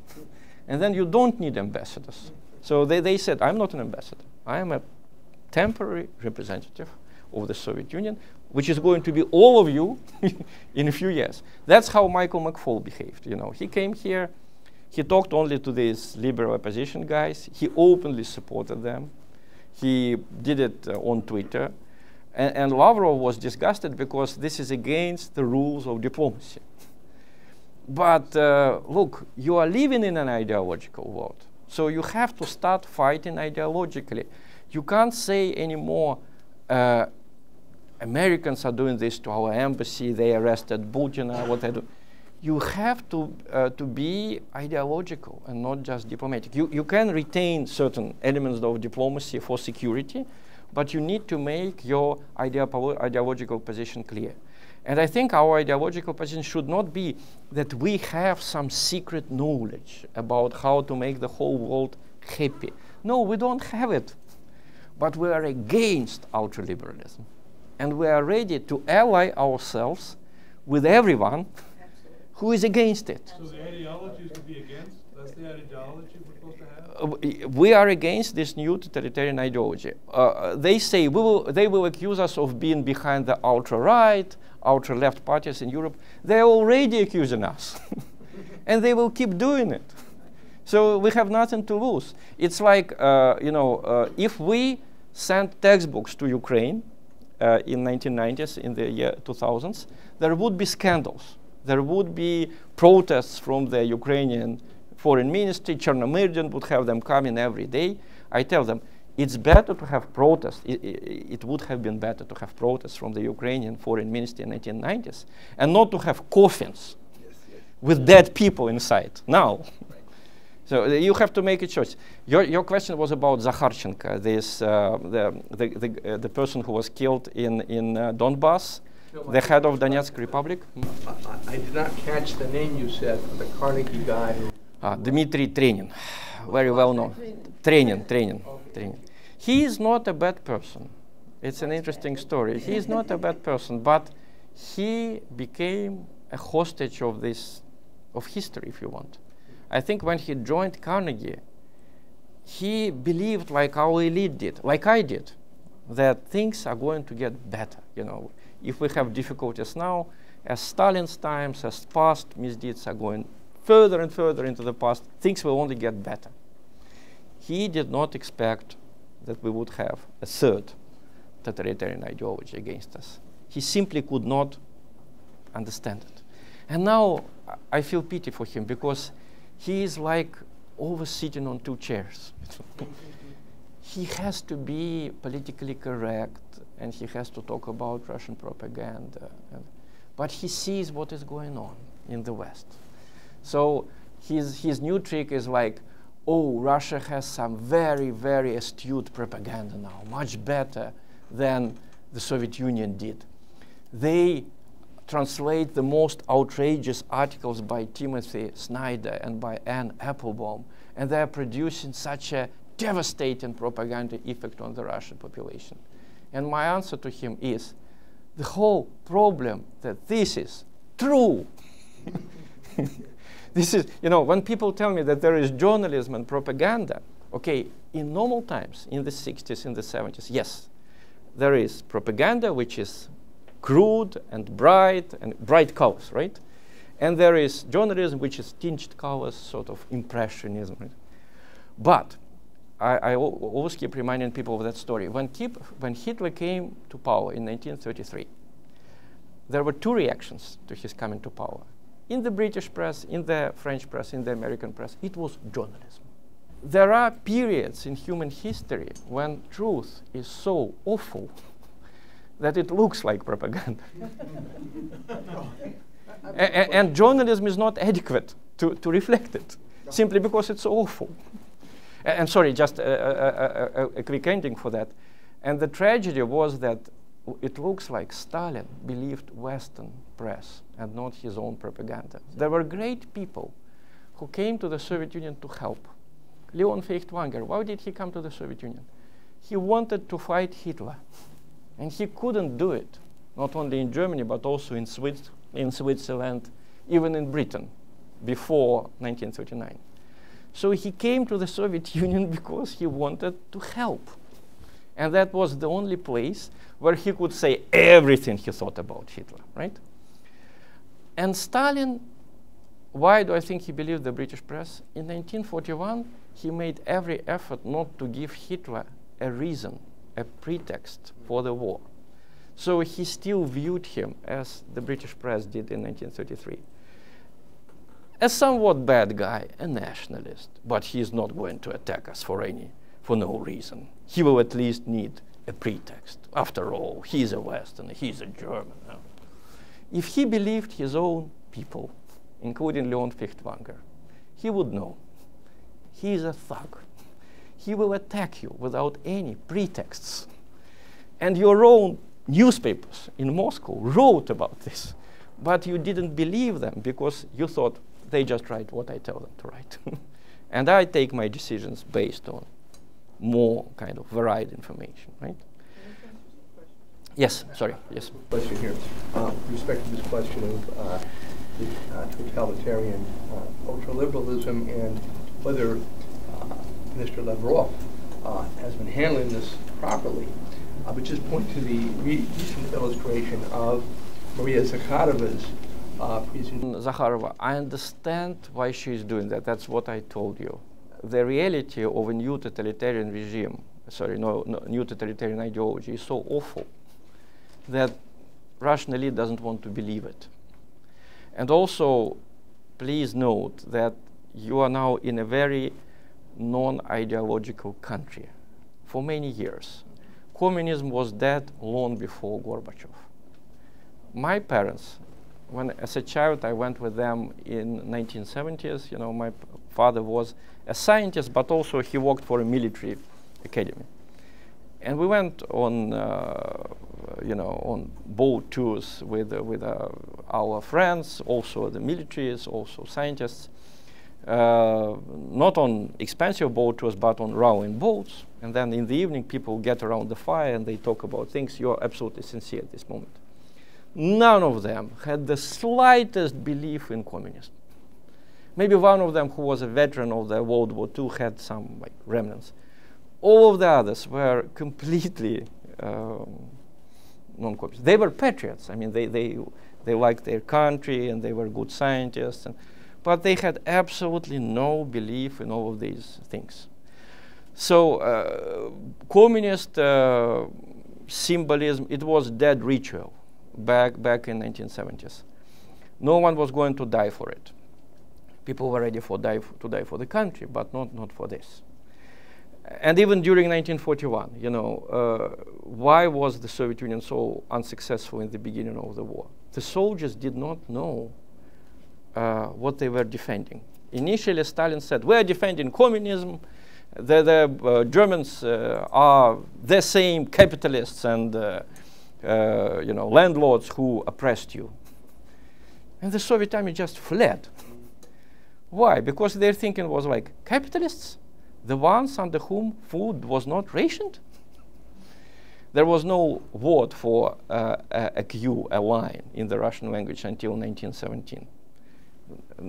and then you don't need ambassadors. So they said, I'm not an ambassador. I am a temporary representative of the Soviet Union, which is going to be all of you in a few years. That's how Michael McFaul behaved. You know, he came here, he talked only to these liberal opposition guys. He openly supported them. He did it on Twitter. And Lavrov was disgusted because this is against the rules of diplomacy. But look, you are living in an ideological world. So you have to start fighting ideologically. You can't say anymore, Americans are doing this to our embassy, they arrested Putin, what they do. You have to be ideological and not just diplomatic. You can retain certain elements of diplomacy for security, but you need to make your ideological position clear. And I think our ideological position should not be that we have some secret knowledge about how to make the whole world happy. No, we don't have it. But we are against ultraliberalism. And we are ready to ally ourselves with everyone who is against it. So the ideology is to be against? That's the ideology we're supposed to have? We are against this new totalitarian ideology. They say they will accuse us of being behind the ultra-right, ultra-left parties in Europe. They're already accusing us. And they will keep doing it. So we have nothing to lose. It's like, if we sent textbooks to Ukraine in 1990s, in the year 2000s, there would be scandals. There would be protests from the Ukrainian foreign ministry. Chernomyrdian would have them coming every day. I tell them, it's better to have protests. It would have been better to have protests from the Ukrainian foreign ministry in the 1990s and not to have coffins with dead people inside now. So you have to make a choice. Your question was about Zakharchenko, this the person who was killed in Donbass, the head of Donetsk Republic. I did not catch the name you said, the Carnegie guy. Dmitri Trenin, very well known. Trenin. He is not a bad person. It's an interesting story. He is not a bad person, but he became a hostage of history, if you want. I think when he joined Carnegie, he believed, like our elite did, like I did, that things are going to get better. You know, if we have difficulties now, as Stalin's times, as past misdeeds are going further and further into the past, things will only get better. he did not expect that we would have a third totalitarian ideology against us. He simply could not understand it. And now I feel pity for him, because he is like always sitting on two chairs. He has to be politically correct, and he has to talk about Russian propaganda. But he sees what is going on in the West. So his new trick is like, oh, Russia has some very, very astute propaganda now, much better than the Soviet Union did. They translate the most outrageous articles by Timothy Snyder and by Anne Applebaum, and they're producing such a devastating propaganda effect on the Russian population. And my answer to him is, the whole problem that this is true. This is, you know, when people tell me that there is journalism and propaganda, okay, in normal times, in the 60s, in the 70s, yes, there is propaganda which is crude and bright colors, right? And there is journalism which is tinged colors, sort of impressionism. Right? But I always keep reminding people of that story. When Hitler came to power in 1933, there were two reactions to his coming to power. In the British press, in the French press, in the American press, it was journalism. There are periods in human history when truth is so awful that it looks like propaganda. And journalism is not adequate to reflect it, simply because it's awful. And sorry, just a quick ending for that. And the tragedy was that it looks like Stalin believed Western press and not his own propaganda. There were great people who came to the Soviet Union to help. Leon Feuchtwanger, why did he come to the Soviet Union? He wanted to fight Hitler, and he couldn't do it, not only in Germany, but also in Switzerland, even in Britain, before 1939. So he came to the Soviet Union because he wanted to help. And that was the only place where he could say everything he thought about Hitler, right? And Stalin, why do I think he believed the British press? In 1941, he made every effort not to give Hitler a reason, a pretext for the war. So he still viewed him, as the British press did in 1933, a somewhat bad guy, a nationalist, but he's not going to attack us for no reason. He will at least need a pretext. After all, he's a Westerner, he's a German. No? If he believed his own people, including Leon Feuchtwanger, he would know he's a thug. He will attack you without any pretexts. And your own newspapers in Moscow wrote about this, but you didn't believe them because you thought they just write what I tell them to write. And I take my decisions based on more kind of varied information, right? Yes, sorry, yes. Question here. With respect to this question of totalitarian ultraliberalism and whether Mr. Lavrov has been handling this properly. I would just point to the recent illustration of Maria Zakharova's presentation. Zakharova, I understand why she's doing that. That's what I told you. The reality of a new totalitarian regime, new totalitarian ideology is so awful that Russian elite doesn't want to believe it. And also, please note that you are now in a very non-ideological country for many years. Communism was dead long before Gorbachev. My parents, when as a child I went with them in 1970s, you know, my father was a scientist, but also he worked for a military academy. And we went on, on boat tours with our friends, also the militaries, also scientists. Not on expensive boat tours, but on rowing boats. And then in the evening, people get around the fire and they talk about things. You're absolutely sincere at this moment. None of them had the slightest belief in communism. Maybe one of them, who was a veteran of the World War II, had some remnants. All of the others were completely non-communist. They were patriots. I mean, they liked their country and they were good scientists. But they had absolutely no belief in all of these things. So communist symbolism, it was dead ritual back in 1970s. No one was going to die for it. People were ready to die for the country, but not for this. And even during 1941, you know, why was the Soviet Union so unsuccessful in the beginning of the war? The soldiers did not know what they were defending. Initially, Stalin said, we're defending communism. The Germans are the same capitalists and you know, landlords who oppressed you. And the Soviet army just fled. Why? Because their thinking was like, capitalists? The ones under whom food was not rationed? There was no word for a queue, a line in the Russian language until 1917.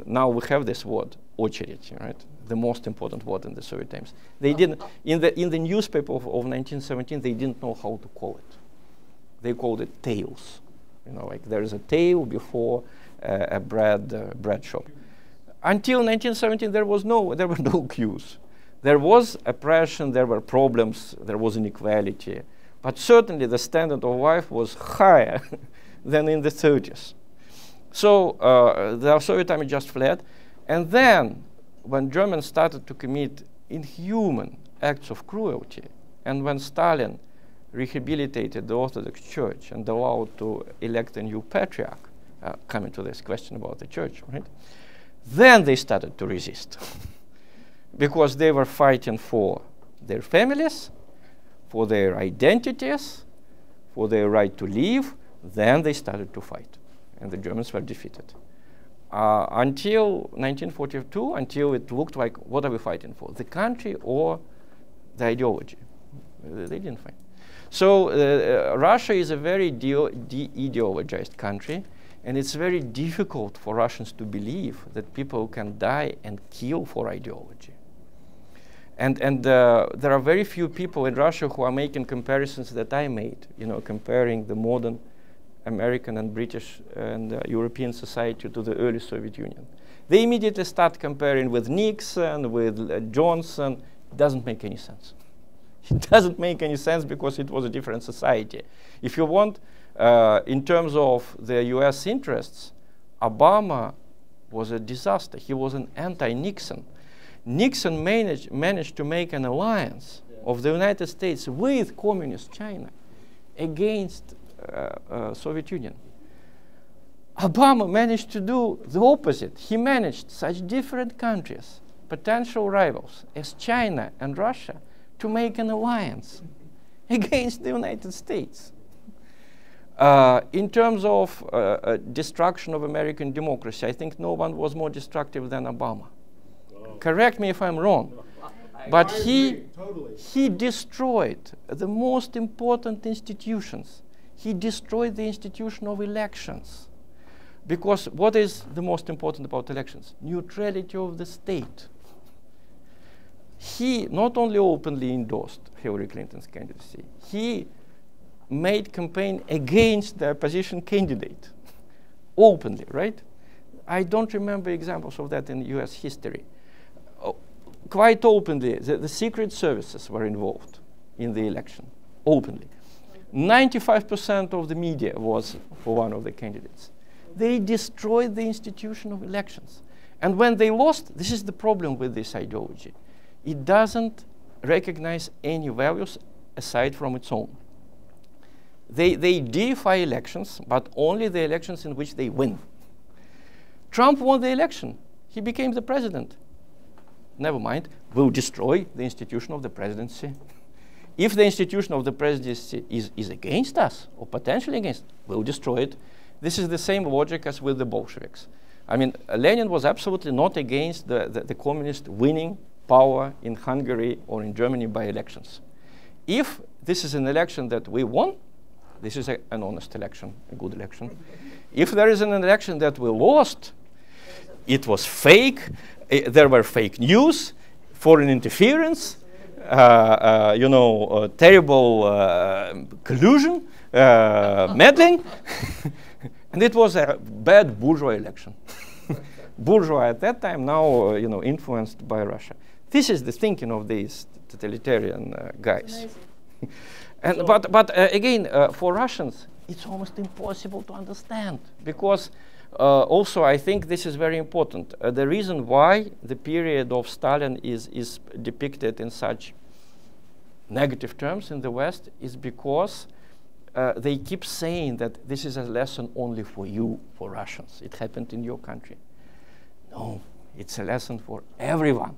Now we have this word, очередь, right? The most important word in the Soviet times. They didn't, in the newspaper of 1917, they didn't know how to call it. They called it tails. You know, like there is a tail before a bread shop. Until 1917, there were no queues. There was oppression, there were problems, there was inequality, but certainly the standard of life was higher than in the 30s. So the Soviet army just fled, and then when Germans started to commit inhuman acts of cruelty, and when Stalin rehabilitated the Orthodox Church and allowed to elect a new patriarch, coming to this question about the church, right? Then they started to resist. Because they were fighting for their families, for their identities, for their right to live. Then they started to fight, and the Germans were defeated. Until 1942, until it looked like, what are we fighting for? The country or the ideology? They didn't fight. So Russia is a very de-ideologized country, and it's very difficult for Russians to believe that people can die and kill for ideology. And there are very few people in Russia who are making comparisons that I made, you know, comparing the modern American and British and European society to the early Soviet Union. They immediately start comparing with Nixon, with Johnson. It doesn't make any sense. It doesn't make any sense because it was a different society. If you want, in terms of the US interests, Obama was a disaster. He was an anti-Nixon. Nixon managed to make an alliance of the United States with communist China against Soviet Union. Obama managed to do the opposite. He managed such different countries, potential rivals as China and Russia, to make an alliance against the United States. In terms of destruction of American democracy, I think no one was more destructive than Obama. Correct me if I'm wrong, but he destroyed the most important institutions. He destroyed the institution of elections. Because what is the most important about elections? Neutrality of the state. He not only openly endorsed Hillary Clinton's candidacy, he made campaign against the opposition candidate, openly, right? I don't remember examples of that in US history. Quite openly, the secret services were involved in the election, openly. 95% of the media was for one of the candidates. They destroyed the institution of elections. And when they lost, this is the problem with this ideology. It doesn't recognize any values aside from its own. They deify elections, but only the elections in which they win. Trump won the election. He became the president. Never mind, we'll destroy the institution of the presidency. If the institution of the presidency is against us, or potentially against, we'll destroy it. This is the same logic as with the Bolsheviks. I mean, Lenin was absolutely not against the communist winning power in Hungary or in Germany by elections. If this is an election that we won, this is an honest election, a good election. If there is an election that we lost, it was fake, there were fake news, foreign interference, you know, terrible collusion, meddling, and it was a bad bourgeois election. Bourgeois at that time, now you know, influenced by Russia. This is the thinking of these totalitarian guys. And but again, for Russians, it's almost impossible to understand, because also I think this is very important. The reason why the period of Stalin is depicted in such negative terms in the West is because they keep saying that this is a lesson only for you, for Russians. It happened in your country. No, it's a lesson for everyone.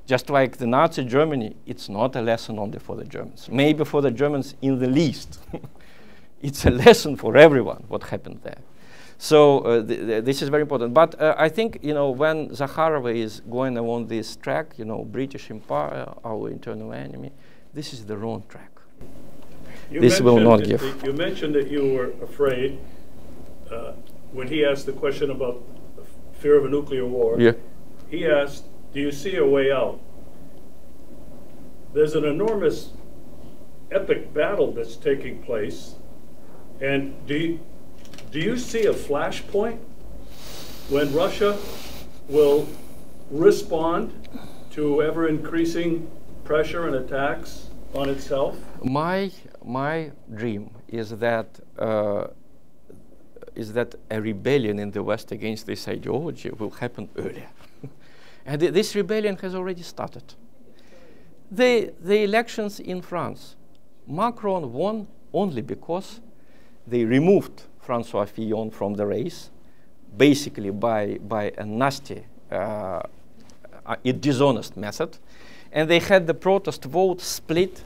Just like the Nazi Germany, it's not a lesson only for the Germans. Maybe for the Germans in the least. It's a lesson for everyone, what happened there. So this is very important. But I think, you know, when Zakharova is going along this track, you know, British Empire, our internal enemy, this is the wrong track. This will not give. You mentioned that you were afraid when he asked the question about the fear of a nuclear war. Yeah. He asked, do you see a way out? There's an enormous epic battle that's taking place, and do you see a flashpoint when Russia will respond to ever-increasing pressure and attacks on itself? My dream is that a rebellion in the West against this ideology will happen earlier. And this rebellion has already started. The elections in France, Macron won only because they removed François Fillon from the race, basically by a nasty, dishonest method. And they had the protest vote split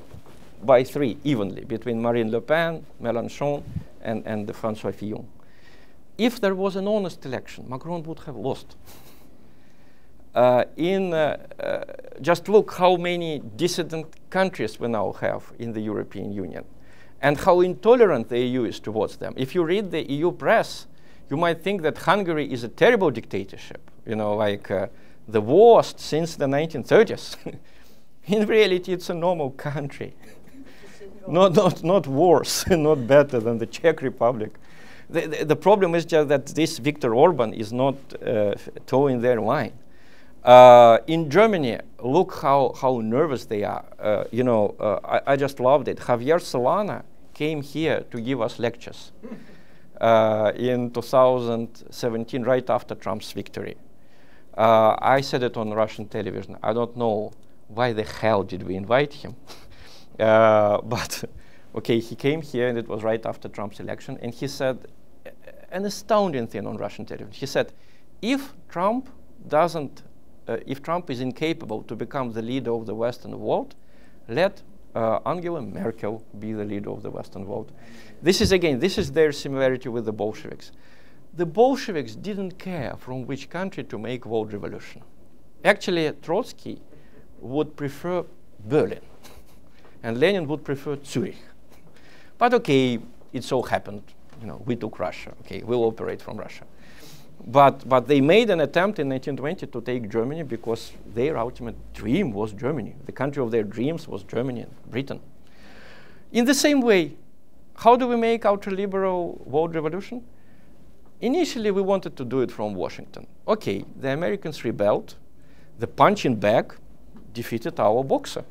by 3 evenly between Marine Le Pen, Mélenchon, and François Fillon. If there was an honest election, Macron would have lost. Just look how many dissident countries we now have in the European Union, and how intolerant the EU is towards them. If you read the EU press, you might think that Hungary is a terrible dictatorship, you know, like the worst since the 1930s. In reality, it's a normal country. Not worse, not better than the Czech Republic. The problem is just that this Viktor Orban is not towing their line. In Germany, look how nervous they are. You know, I just loved it. Javier Solana came here to give us lectures in 2017, right after Trump's victory. I said it on Russian television. I don't know why the hell did we invite him. But okay, he came here, and it was right after Trump's election, and he said an astounding thing on Russian television. He said, if Trump is incapable to become the leader of the Western world, let Angela Merkel be the leader of the Western world. This is their similarity with the Bolsheviks. The Bolsheviks didn't care from which country to make world revolution. Actually, Trotsky would prefer Berlin, and Lenin would prefer Zurich. But okay, it so happened, you know, we took Russia. Okay, we'll operate from Russia. But they made an attempt in 1920 to take Germany because their ultimate dream was Germany. The country of their dreams was Germany and Britain. In the same way, how do we make ultra-liberal world revolution? Initially, we wanted to do it from Washington. Okay, the Americans rebelled. The punching bag defeated our boxer.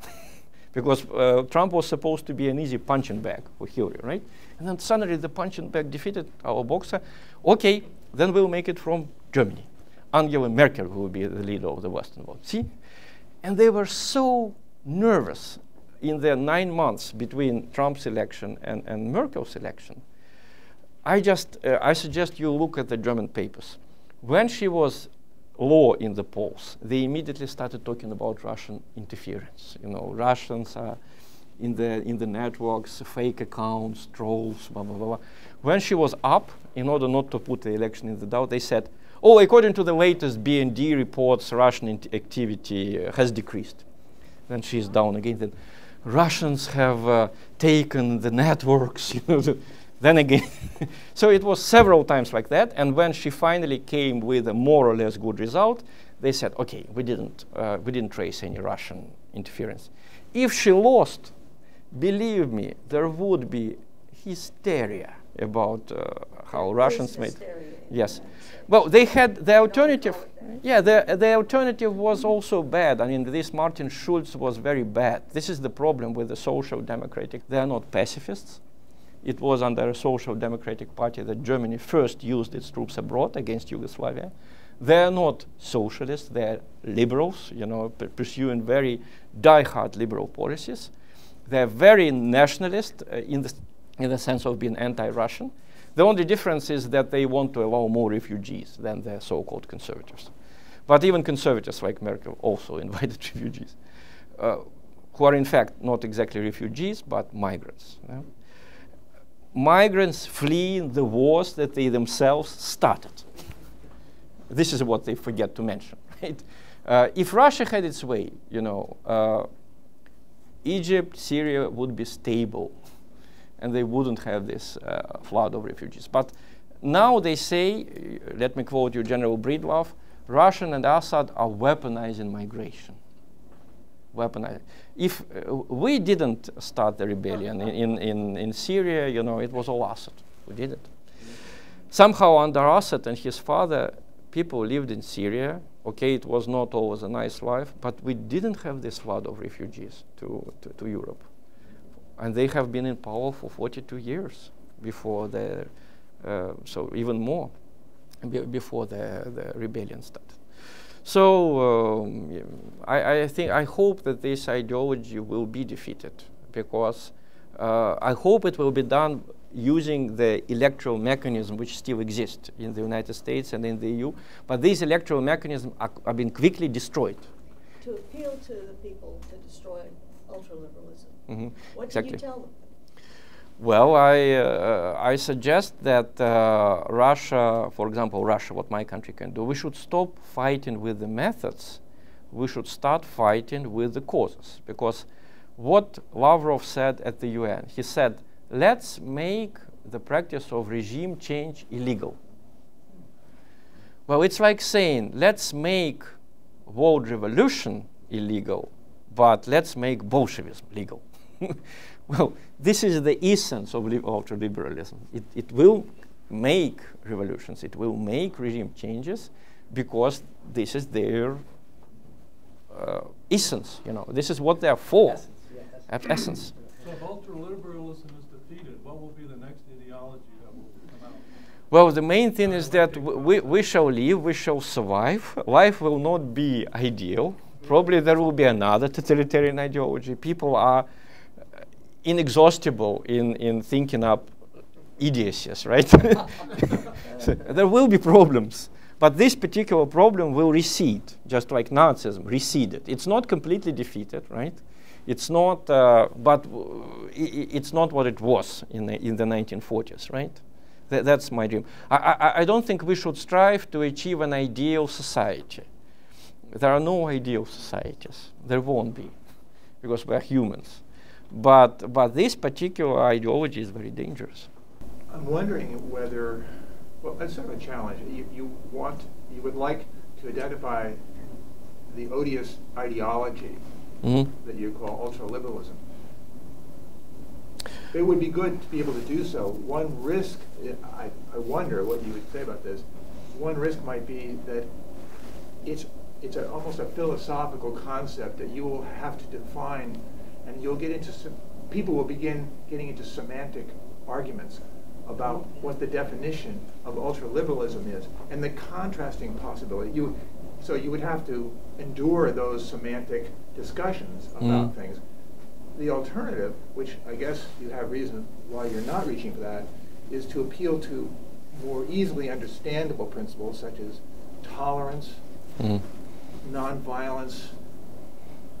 Because Trump was supposed to be an easy punching bag for Hillary, right? And then suddenly the punching bag defeated our boxer. Okay, then we'll make it from Germany. Angela Merkel will be the leader of the Western world. See? And they were so nervous in the 9 months between Trump's election and Merkel's election. I suggest you look at the German papers. When she was low in the polls, they immediately started talking about Russian interference. You know, Russians are in the networks, fake accounts, trolls, blah, blah, blah, blah. When she was up, in order not to put the election in the doubt, they said, oh, according to the latest BND reports, Russian activity has decreased. Then she's down again. Then Russians have taken the networks, you know. Then again, so it was several times like that. And when she finally came with a more or less good result, they said, okay, we didn't trace any Russian interference. If she lost, believe me, there would be hysteria about how Russians made. Yes. Well, they had the alternative. Yeah, the alternative was also bad. I mean, this Martin Schulz was very bad. This is the problem with the Social Democratic. They are not pacifists. It was under a Social Democratic Party that Germany first used its troops abroad against Yugoslavia. They are not socialists. They are liberals, you know, pursuing very die-hard liberal policies. They are very nationalist in the sense of being anti-Russian. The only difference is that they want to allow more refugees than the so-called conservatives. But even conservatives like Merkel also invited refugees, who are in fact not exactly refugees, but migrants. Yeah? Migrants fleeing the wars that they themselves started. This is what they forget to mention. Right? If Russia had its way, you know, Egypt, Syria would be stable, and they wouldn't have this flood of refugees. But now they say, let me quote you, General Breedlove, Russia and Assad are weaponizing migration. Weaponizing. If we didn't start the rebellion in Syria, you know, it was all Assad who did it. Somehow under Assad and his father, people lived in Syria. Okay, it was not always a nice life, but we didn't have this flood of refugees to Europe. And they have been in power for 42 years before the, so even more, before the rebellion started. So I hope that this ideology will be defeated, because I hope it will be done using the electoral mechanism which still exists in the United States and in the EU, but these electoral mechanisms are being quickly destroyed. To appeal to the people to destroy ultraliberalism. Mm-hmm. What exactly. do you tell them? Well, I suggest that Russia, for example, Russia, what my country can do, we should stop fighting with the methods. We should start fighting with the causes. Because what Lavrov said at the UN, he said, let's make the practice of regime change illegal. Well, it's like saying, let's make world revolution illegal, but let's make Bolshevism legal. Well, this is the essence of ultraliberalism. It will make revolutions, it will make regime changes, because this is their essence. You know, this is what they are for. Essence. Yeah, essence. So if ultraliberalism is defeated, what will be the next ideology that will come out? Well, the main thing is that we shall live, we shall survive. Life will not be ideal. Probably there will be another totalitarian ideology. People are inexhaustible in thinking up idiocies, right? So there will be problems, but this particular problem will recede, just like Nazism receded. It's not completely defeated, right? It's not, but it's not what it was in the 1940s, right? That's my dream. I don't think we should strive to achieve an ideal society. There are no ideal societies. There won't be, because we're humans. But this particular ideology is very dangerous. I'm wondering whether, well, that's sort of a challenge. You would like to identify the odious ideology that you call ultraliberalism. It would be good to be able to do so. One risk, I wonder what you would say about this. One risk might be that it's almost a philosophical concept that you will have to define, and you'll get into people will begin getting into semantic arguments about what the definition of ultraliberalism is, and the contrasting possibility. So you would have to endure those semantic discussions about things. The alternative, which I guess you have reason why you're not reaching for that, is to appeal to more easily understandable principles such as tolerance, nonviolence,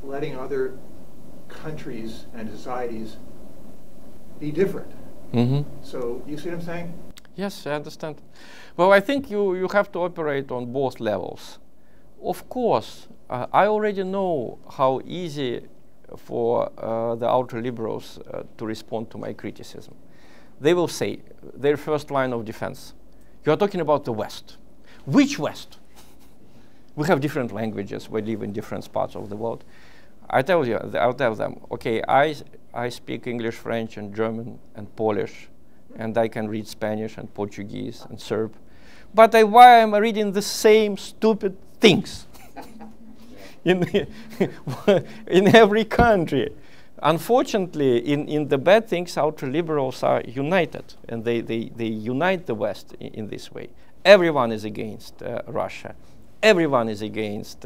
letting other countries and societies be different. So you see what I'm saying? Yes, I understand. Well, I think you have to operate on both levels. Of course, I already know how easy for the ultraliberals to respond to my criticism. They will say, their first line of defense, you are talking about the West. Which West? We have different languages, we live in different parts of the world. I'll tell them, okay, I speak English, French, and German, and Polish, and I can read Spanish and Portuguese and Serb. But why am I reading the same stupid things in every country? Unfortunately, in the bad things, ultraliberals are united, and they unite the West in this way. Everyone is against Russia. Everyone is against,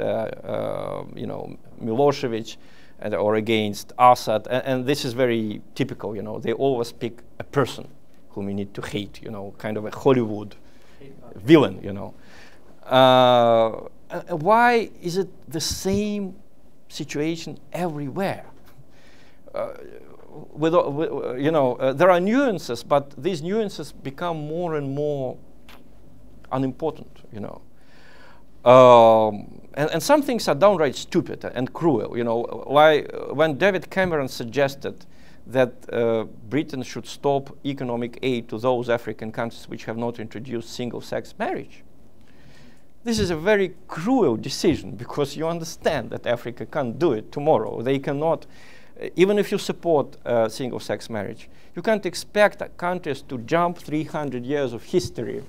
Milosevic, or against Assad, and this is very typical. They always pick a person whom you need to hate. Kind of a Hollywood villain. Why is it the same situation everywhere? There are nuances, but these nuances become more and more unimportant. And some things are downright stupid and cruel. When David Cameron suggested that Britain should stop economic aid to those African countries which have not introduced single-sex marriage. This is a very cruel decision, because you understand that Africa can't do it tomorrow. They cannot, even if you support single-sex marriage, you can't expect countries to jump 300 years of history.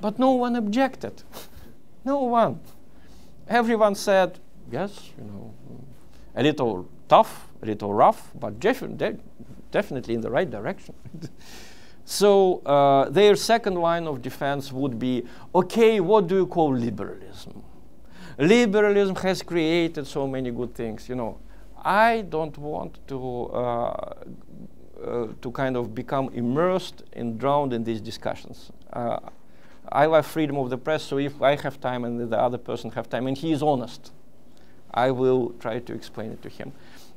But no one objected. No one. Everyone said, yes, a little tough, a little rough, but definitely in the right direction. So their second line of defense would be, okay, what do you call liberalism? Liberalism has created so many good things. I don't want to kind of become immersed and drowned in these discussions. I love freedom of the press, so if I have time and the other person have time, and he is honest, I will try to explain it to him.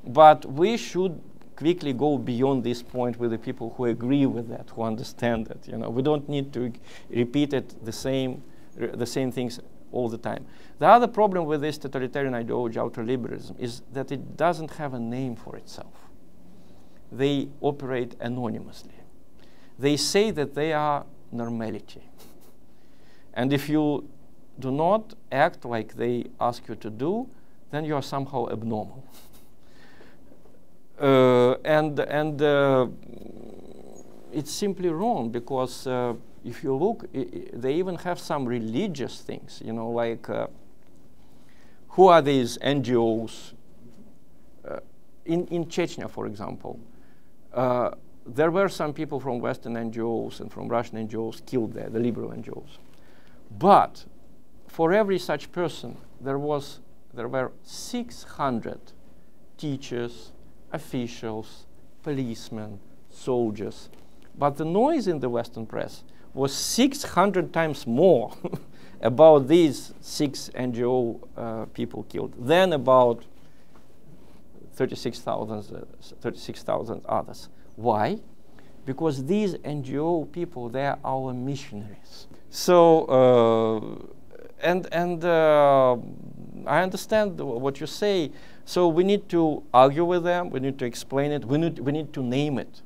But we should quickly go beyond this point with the people who agree with that, who understand that. We don't need to repeat the same things all the time. The other problem with this totalitarian ideology, ultraliberalism, is that it doesn't have a name for itself. They operate anonymously. They say that they are normality. And if you do not act like they ask you to do, then you are somehow abnormal. It's simply wrong, because if you look, they even have some religious things, like who are these NGOs? In Chechnya, for example, there were some people from Western NGOs and from Russian NGOs killed there, the liberal NGOs. But for every such person, there were 600 teachers, officials, policemen, soldiers. But the noise in the Western press was 600 times more about these 6 NGO people killed than about 36,000 others. Why? Because these NGO people, they are our missionaries. So, I understand what you say. So we need to argue with them. We need to explain it. We need to name it.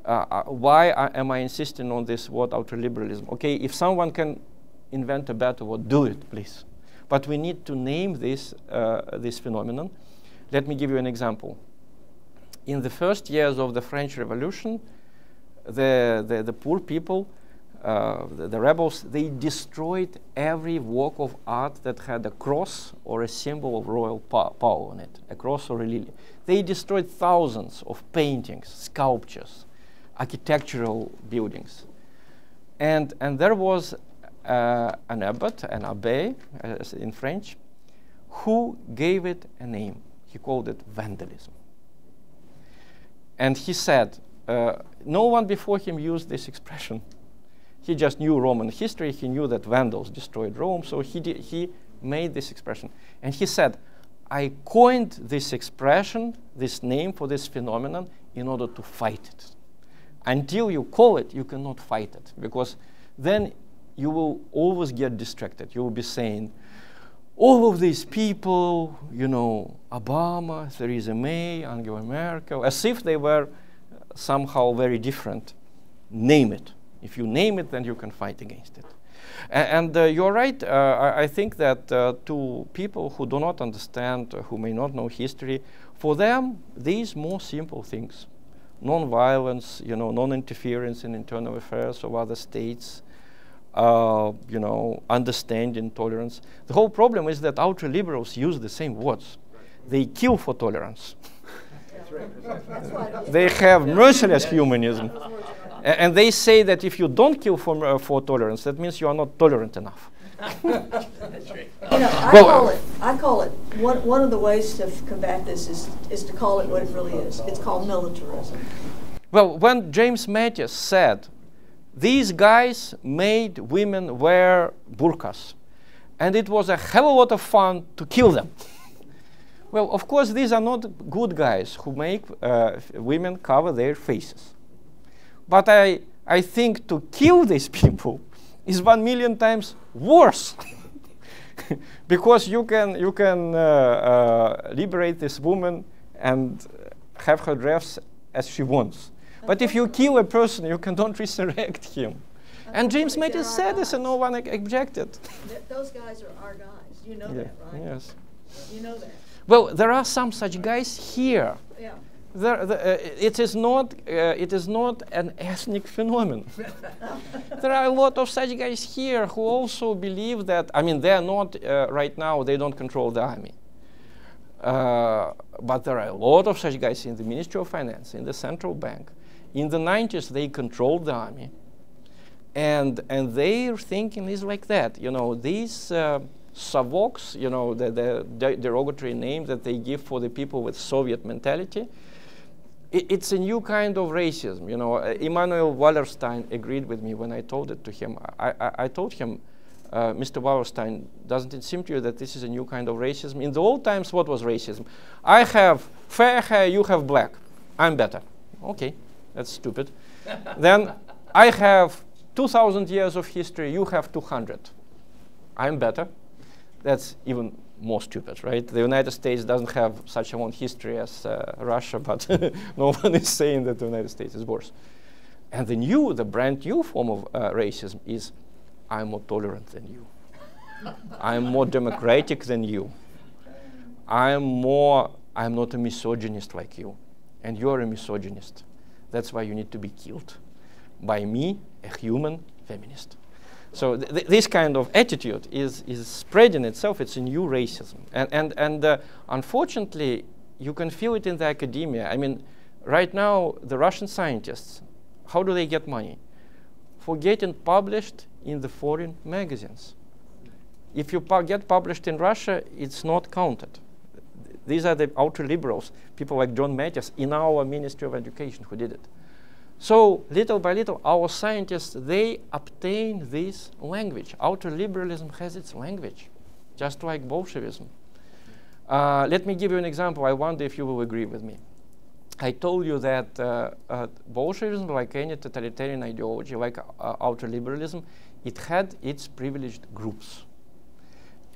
Why am I insisting on this word ultraliberalism? Okay, if someone can invent a better word, do it, please. But we need to name this phenomenon. Let me give you an example. In the first years of the French Revolution, the poor people, the rebels, they destroyed every work of art that had a cross or a symbol of royal power on it, a cross or a lily. They destroyed thousands of paintings, sculptures, architectural buildings. And there was an abbot, an abbé, in French, who gave it a name. He called it vandalism. And he said, no one before him used this expression. He just knew Roman history. He knew that Vandals destroyed Rome, so he made this expression. And he said, I coined this expression, this name for this phenomenon, in order to fight it. Until you call it, you cannot fight it, because then you will always get distracted. You will be saying, all of these people, Obama, Theresa May, Angela Merkel, as if they were somehow very different. Name it. If you name it, then you can fight against it. And you're right. I think that to people who do not understand, who may not know history, for them, these more simple things, non-violence, non-interference in internal affairs of other states, understanding, tolerance. The whole problem is that ultra-liberals use the same words. They kill for tolerance. They have merciless humanism. And they say that if you don't kill for tolerance, that means you are not tolerant enough. I call it one of the ways to combat this is to call it what it really is. It's called militarism. Well, when James Mattis said, these guys made women wear burqas, and it was a hell of a lot of fun to kill them. Well, of course, these are not good guys who make women cover their faces. But I think to kill these people is 1,000,000 times worse. Because you can liberate this woman and have her dress as she wants. But if you kill a person, you cannot resurrect him. And James Mattis said this and no one objected. Those guys are our guys. You know that, right? Yes. You know that. Well, there are some such guys here. Yeah. It is not an ethnic phenomenon. There are a lot of such guys here who also believe that, they are not, right now, they don't control the army. But there are a lot of such guys in the Ministry of Finance, in the central bank. In the 90s, they controlled the army. And their thinking is like that. These Savoks, the derogatory name that they give for the people with Soviet mentality, it's a new kind of racism. Emanuel Wallerstein agreed with me when I told it to him. I told him, Mr. Wallerstein, doesn't it seem to you that this is a new kind of racism? In the old times, what was racism? I have fair hair, you have black. I'm better. Okay, that's stupid. Then I have 2,000 years of history, you have 200. I'm better. That's even more stupid, right? The United States doesn't have such a long history as Russia, but no one is saying that the United States is worse. And the brand new form of racism is, I'm more tolerant than you. I'm more democratic than you. I'm not a misogynist like you. And you're a misogynist. That's why you need to be killed by me, a human feminist. So this kind of attitude is spreading itself. It's a new racism. And unfortunately, you can feel it in the academia. Right now, the Russian scientists, how do they get money? For getting published in the foreign magazines. If you get published in Russia, it's not counted. These are the ultra-liberals, people like John Mattis in our Ministry of Education who did it. So little by little, our scientists, they obtain this language. Ultra-liberalism has its language, just like Bolshevism. Let me give you an example. I wonder if you will agree with me. I told you that Bolshevism, like any totalitarian ideology, like ultra-liberalism, it had its privileged groups.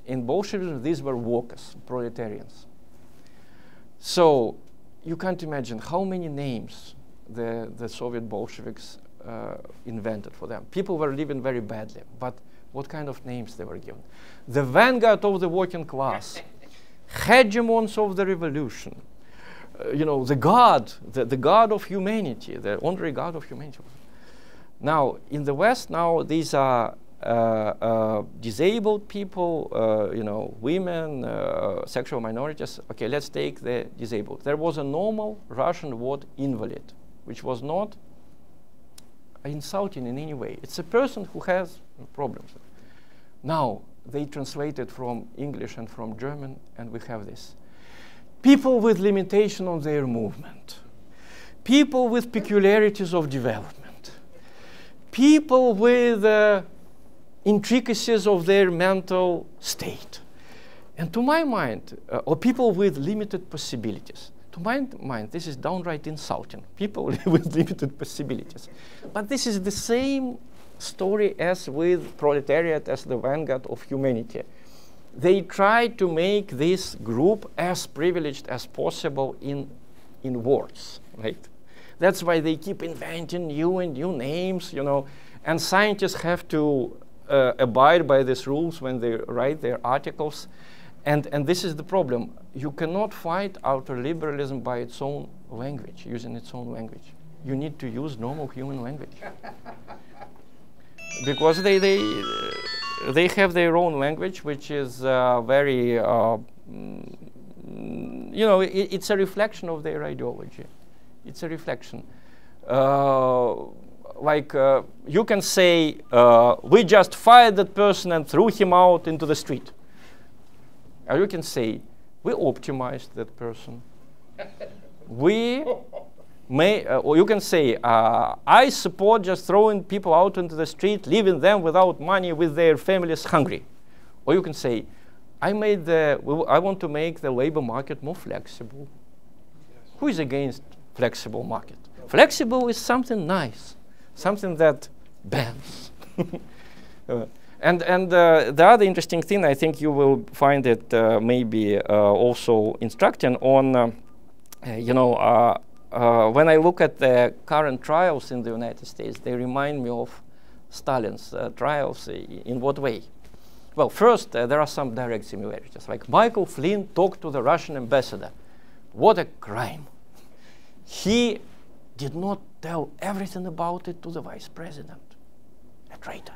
In Bolshevism, these were workers, proletarians. So you can't imagine how many names the Soviet Bolsheviks invented for them. People were living very badly, but what kind of names they were given? The vanguard of the working class, hegemons of the revolution, the god of humanity, the honorary god of humanity. Now, in the West, these are disabled people, women, sexual minorities. Okay, let's take the disabled. There was a normal Russian word, invalid, which was not insulting in any way. It's a person who has problems. Now, they translated from English and from German, and we have this. People with limitation on their movement. People with peculiarities of development. People with intricacies of their mental state. And to my mind, or people with limited possibilities. To my mind, this is downright insulting. People with limited possibilities. But this is the same story as with proletariat as the vanguard of humanity. They try to make this group as privileged as possible in words, right? That's why they keep inventing new and new names, and scientists have to abide by these rules when they write their articles. And this is the problem. You cannot fight ultra-liberalism by its own language, using its own language. You need to use normal human language. Because they have their own language, which is very, you know, it's a reflection of their ideology. It's a reflection. You can say, we just fired that person and threw him out into the street. Or you can say, we optimized that person. We may, or you can say, I support just throwing people out into the street, leaving them without money, with their families hungry. Or you can say, I want to make the labor market more flexible. Yes. Who is against flexible market? Flexible is something nice, something that bends. And the other interesting thing, I think you will find it maybe also instructing on, you know, when I look at the current trials in the United States, they remind me of Stalin's trials. In what way? Well, first, there are some direct similarities. Like Michael Flynn talked to the Russian ambassador. What a crime. He did not tell everything about it to the vice president. A traitor.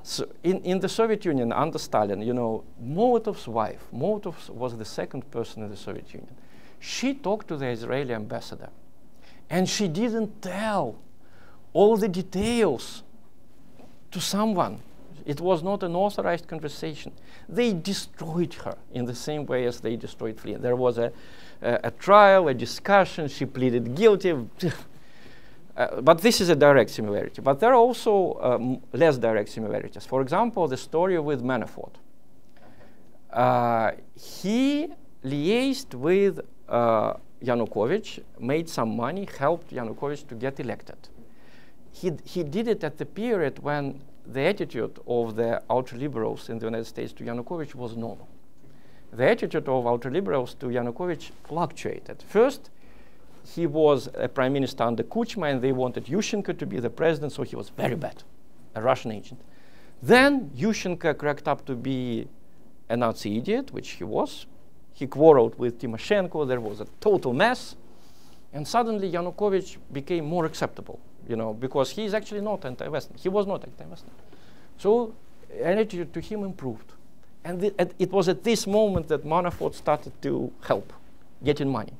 So in the Soviet Union, under Stalin, you know, Molotov's wife, Molotov was the second person in the Soviet Union. She talked to the Israeli ambassador, and she didn't tell all the details to someone. It was not an authorized conversation. They destroyed her in the same way as they destroyed Flynn. There was a trial, a discussion, she pleaded guilty. But this is a direct similarity. But there are also less direct similarities. For example, the story with Manafort. He liaised with Yanukovych, made some money, helped Yanukovych to get elected. He did it at the period when the attitude of the ultra-liberals in the United States to Yanukovych was normal. The attitude of ultra-liberals to Yanukovych fluctuated. First, he was a prime minister under Kuchma, and they wanted Yushchenko to be the president, so he was very bad, a Russian agent. Then Yushchenko cracked up to be a Nazi idiot, which he was. He quarreled with Timoshenko. There was a total mess. And suddenly Yanukovych became more acceptable, you know, because he is actually not anti-Western. He was not anti-Western. So attitude to him improved. And it was at this moment that Manafort started to help, getting money.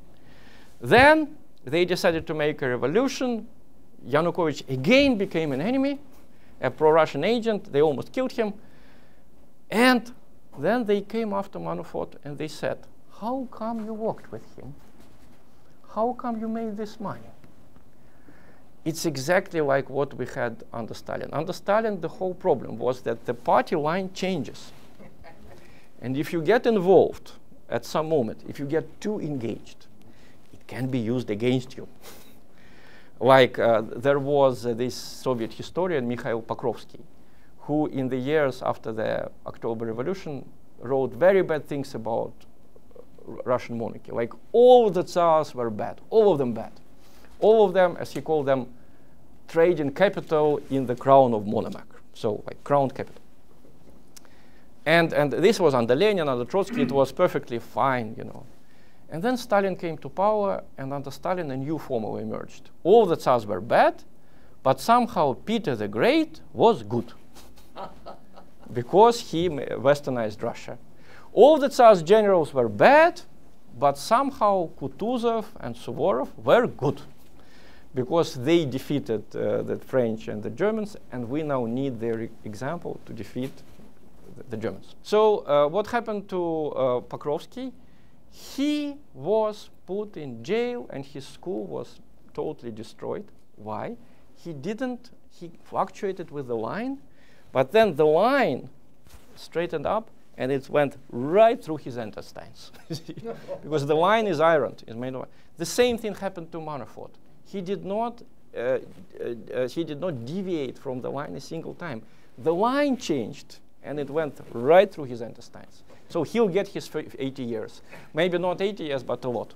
Then they decided to make a revolution. Yanukovych again became an enemy, a pro-Russian agent. They almost killed him. And then they came after Manafort and they said, how come you worked with him? How come you made this money? It's exactly like what we had under Stalin. Under Stalin, the whole problem was that the party line changes. And if you get involved at some moment, if you get too engaged, it can be used against you. Like there was this Soviet historian, Mikhail Pokrovsky, who in the years after the October Revolution wrote very bad things about Russian monarchy. Like all the Tsars were bad, all of them bad. All of them, as he called them, trading capital in the crown of Monomach. So like crown capital. And this was under Lenin, under Trotsky, it was perfectly fine, you know. And then Stalin came to power, and under Stalin a new formula emerged. All the Tsars were bad, but somehow Peter the Great was good. Because he westernized Russia. All the Tsar's generals were bad, but somehow Kutuzov and Suvorov were good. Because they defeated the French and the Germans, and we now need their example to defeat the Germans. So what happened to Pokrovsky? He was put in jail, and his school was totally destroyed. Why? He fluctuated with the line, but then the line straightened up, and it went right through his intestines. Because the line is iron, is made of. The same thing happened to Manafort. He did not deviate from the line a single time. The line changed, and it went right through his intestines. So he'll get his 80 years. Maybe not 80 years, but a lot.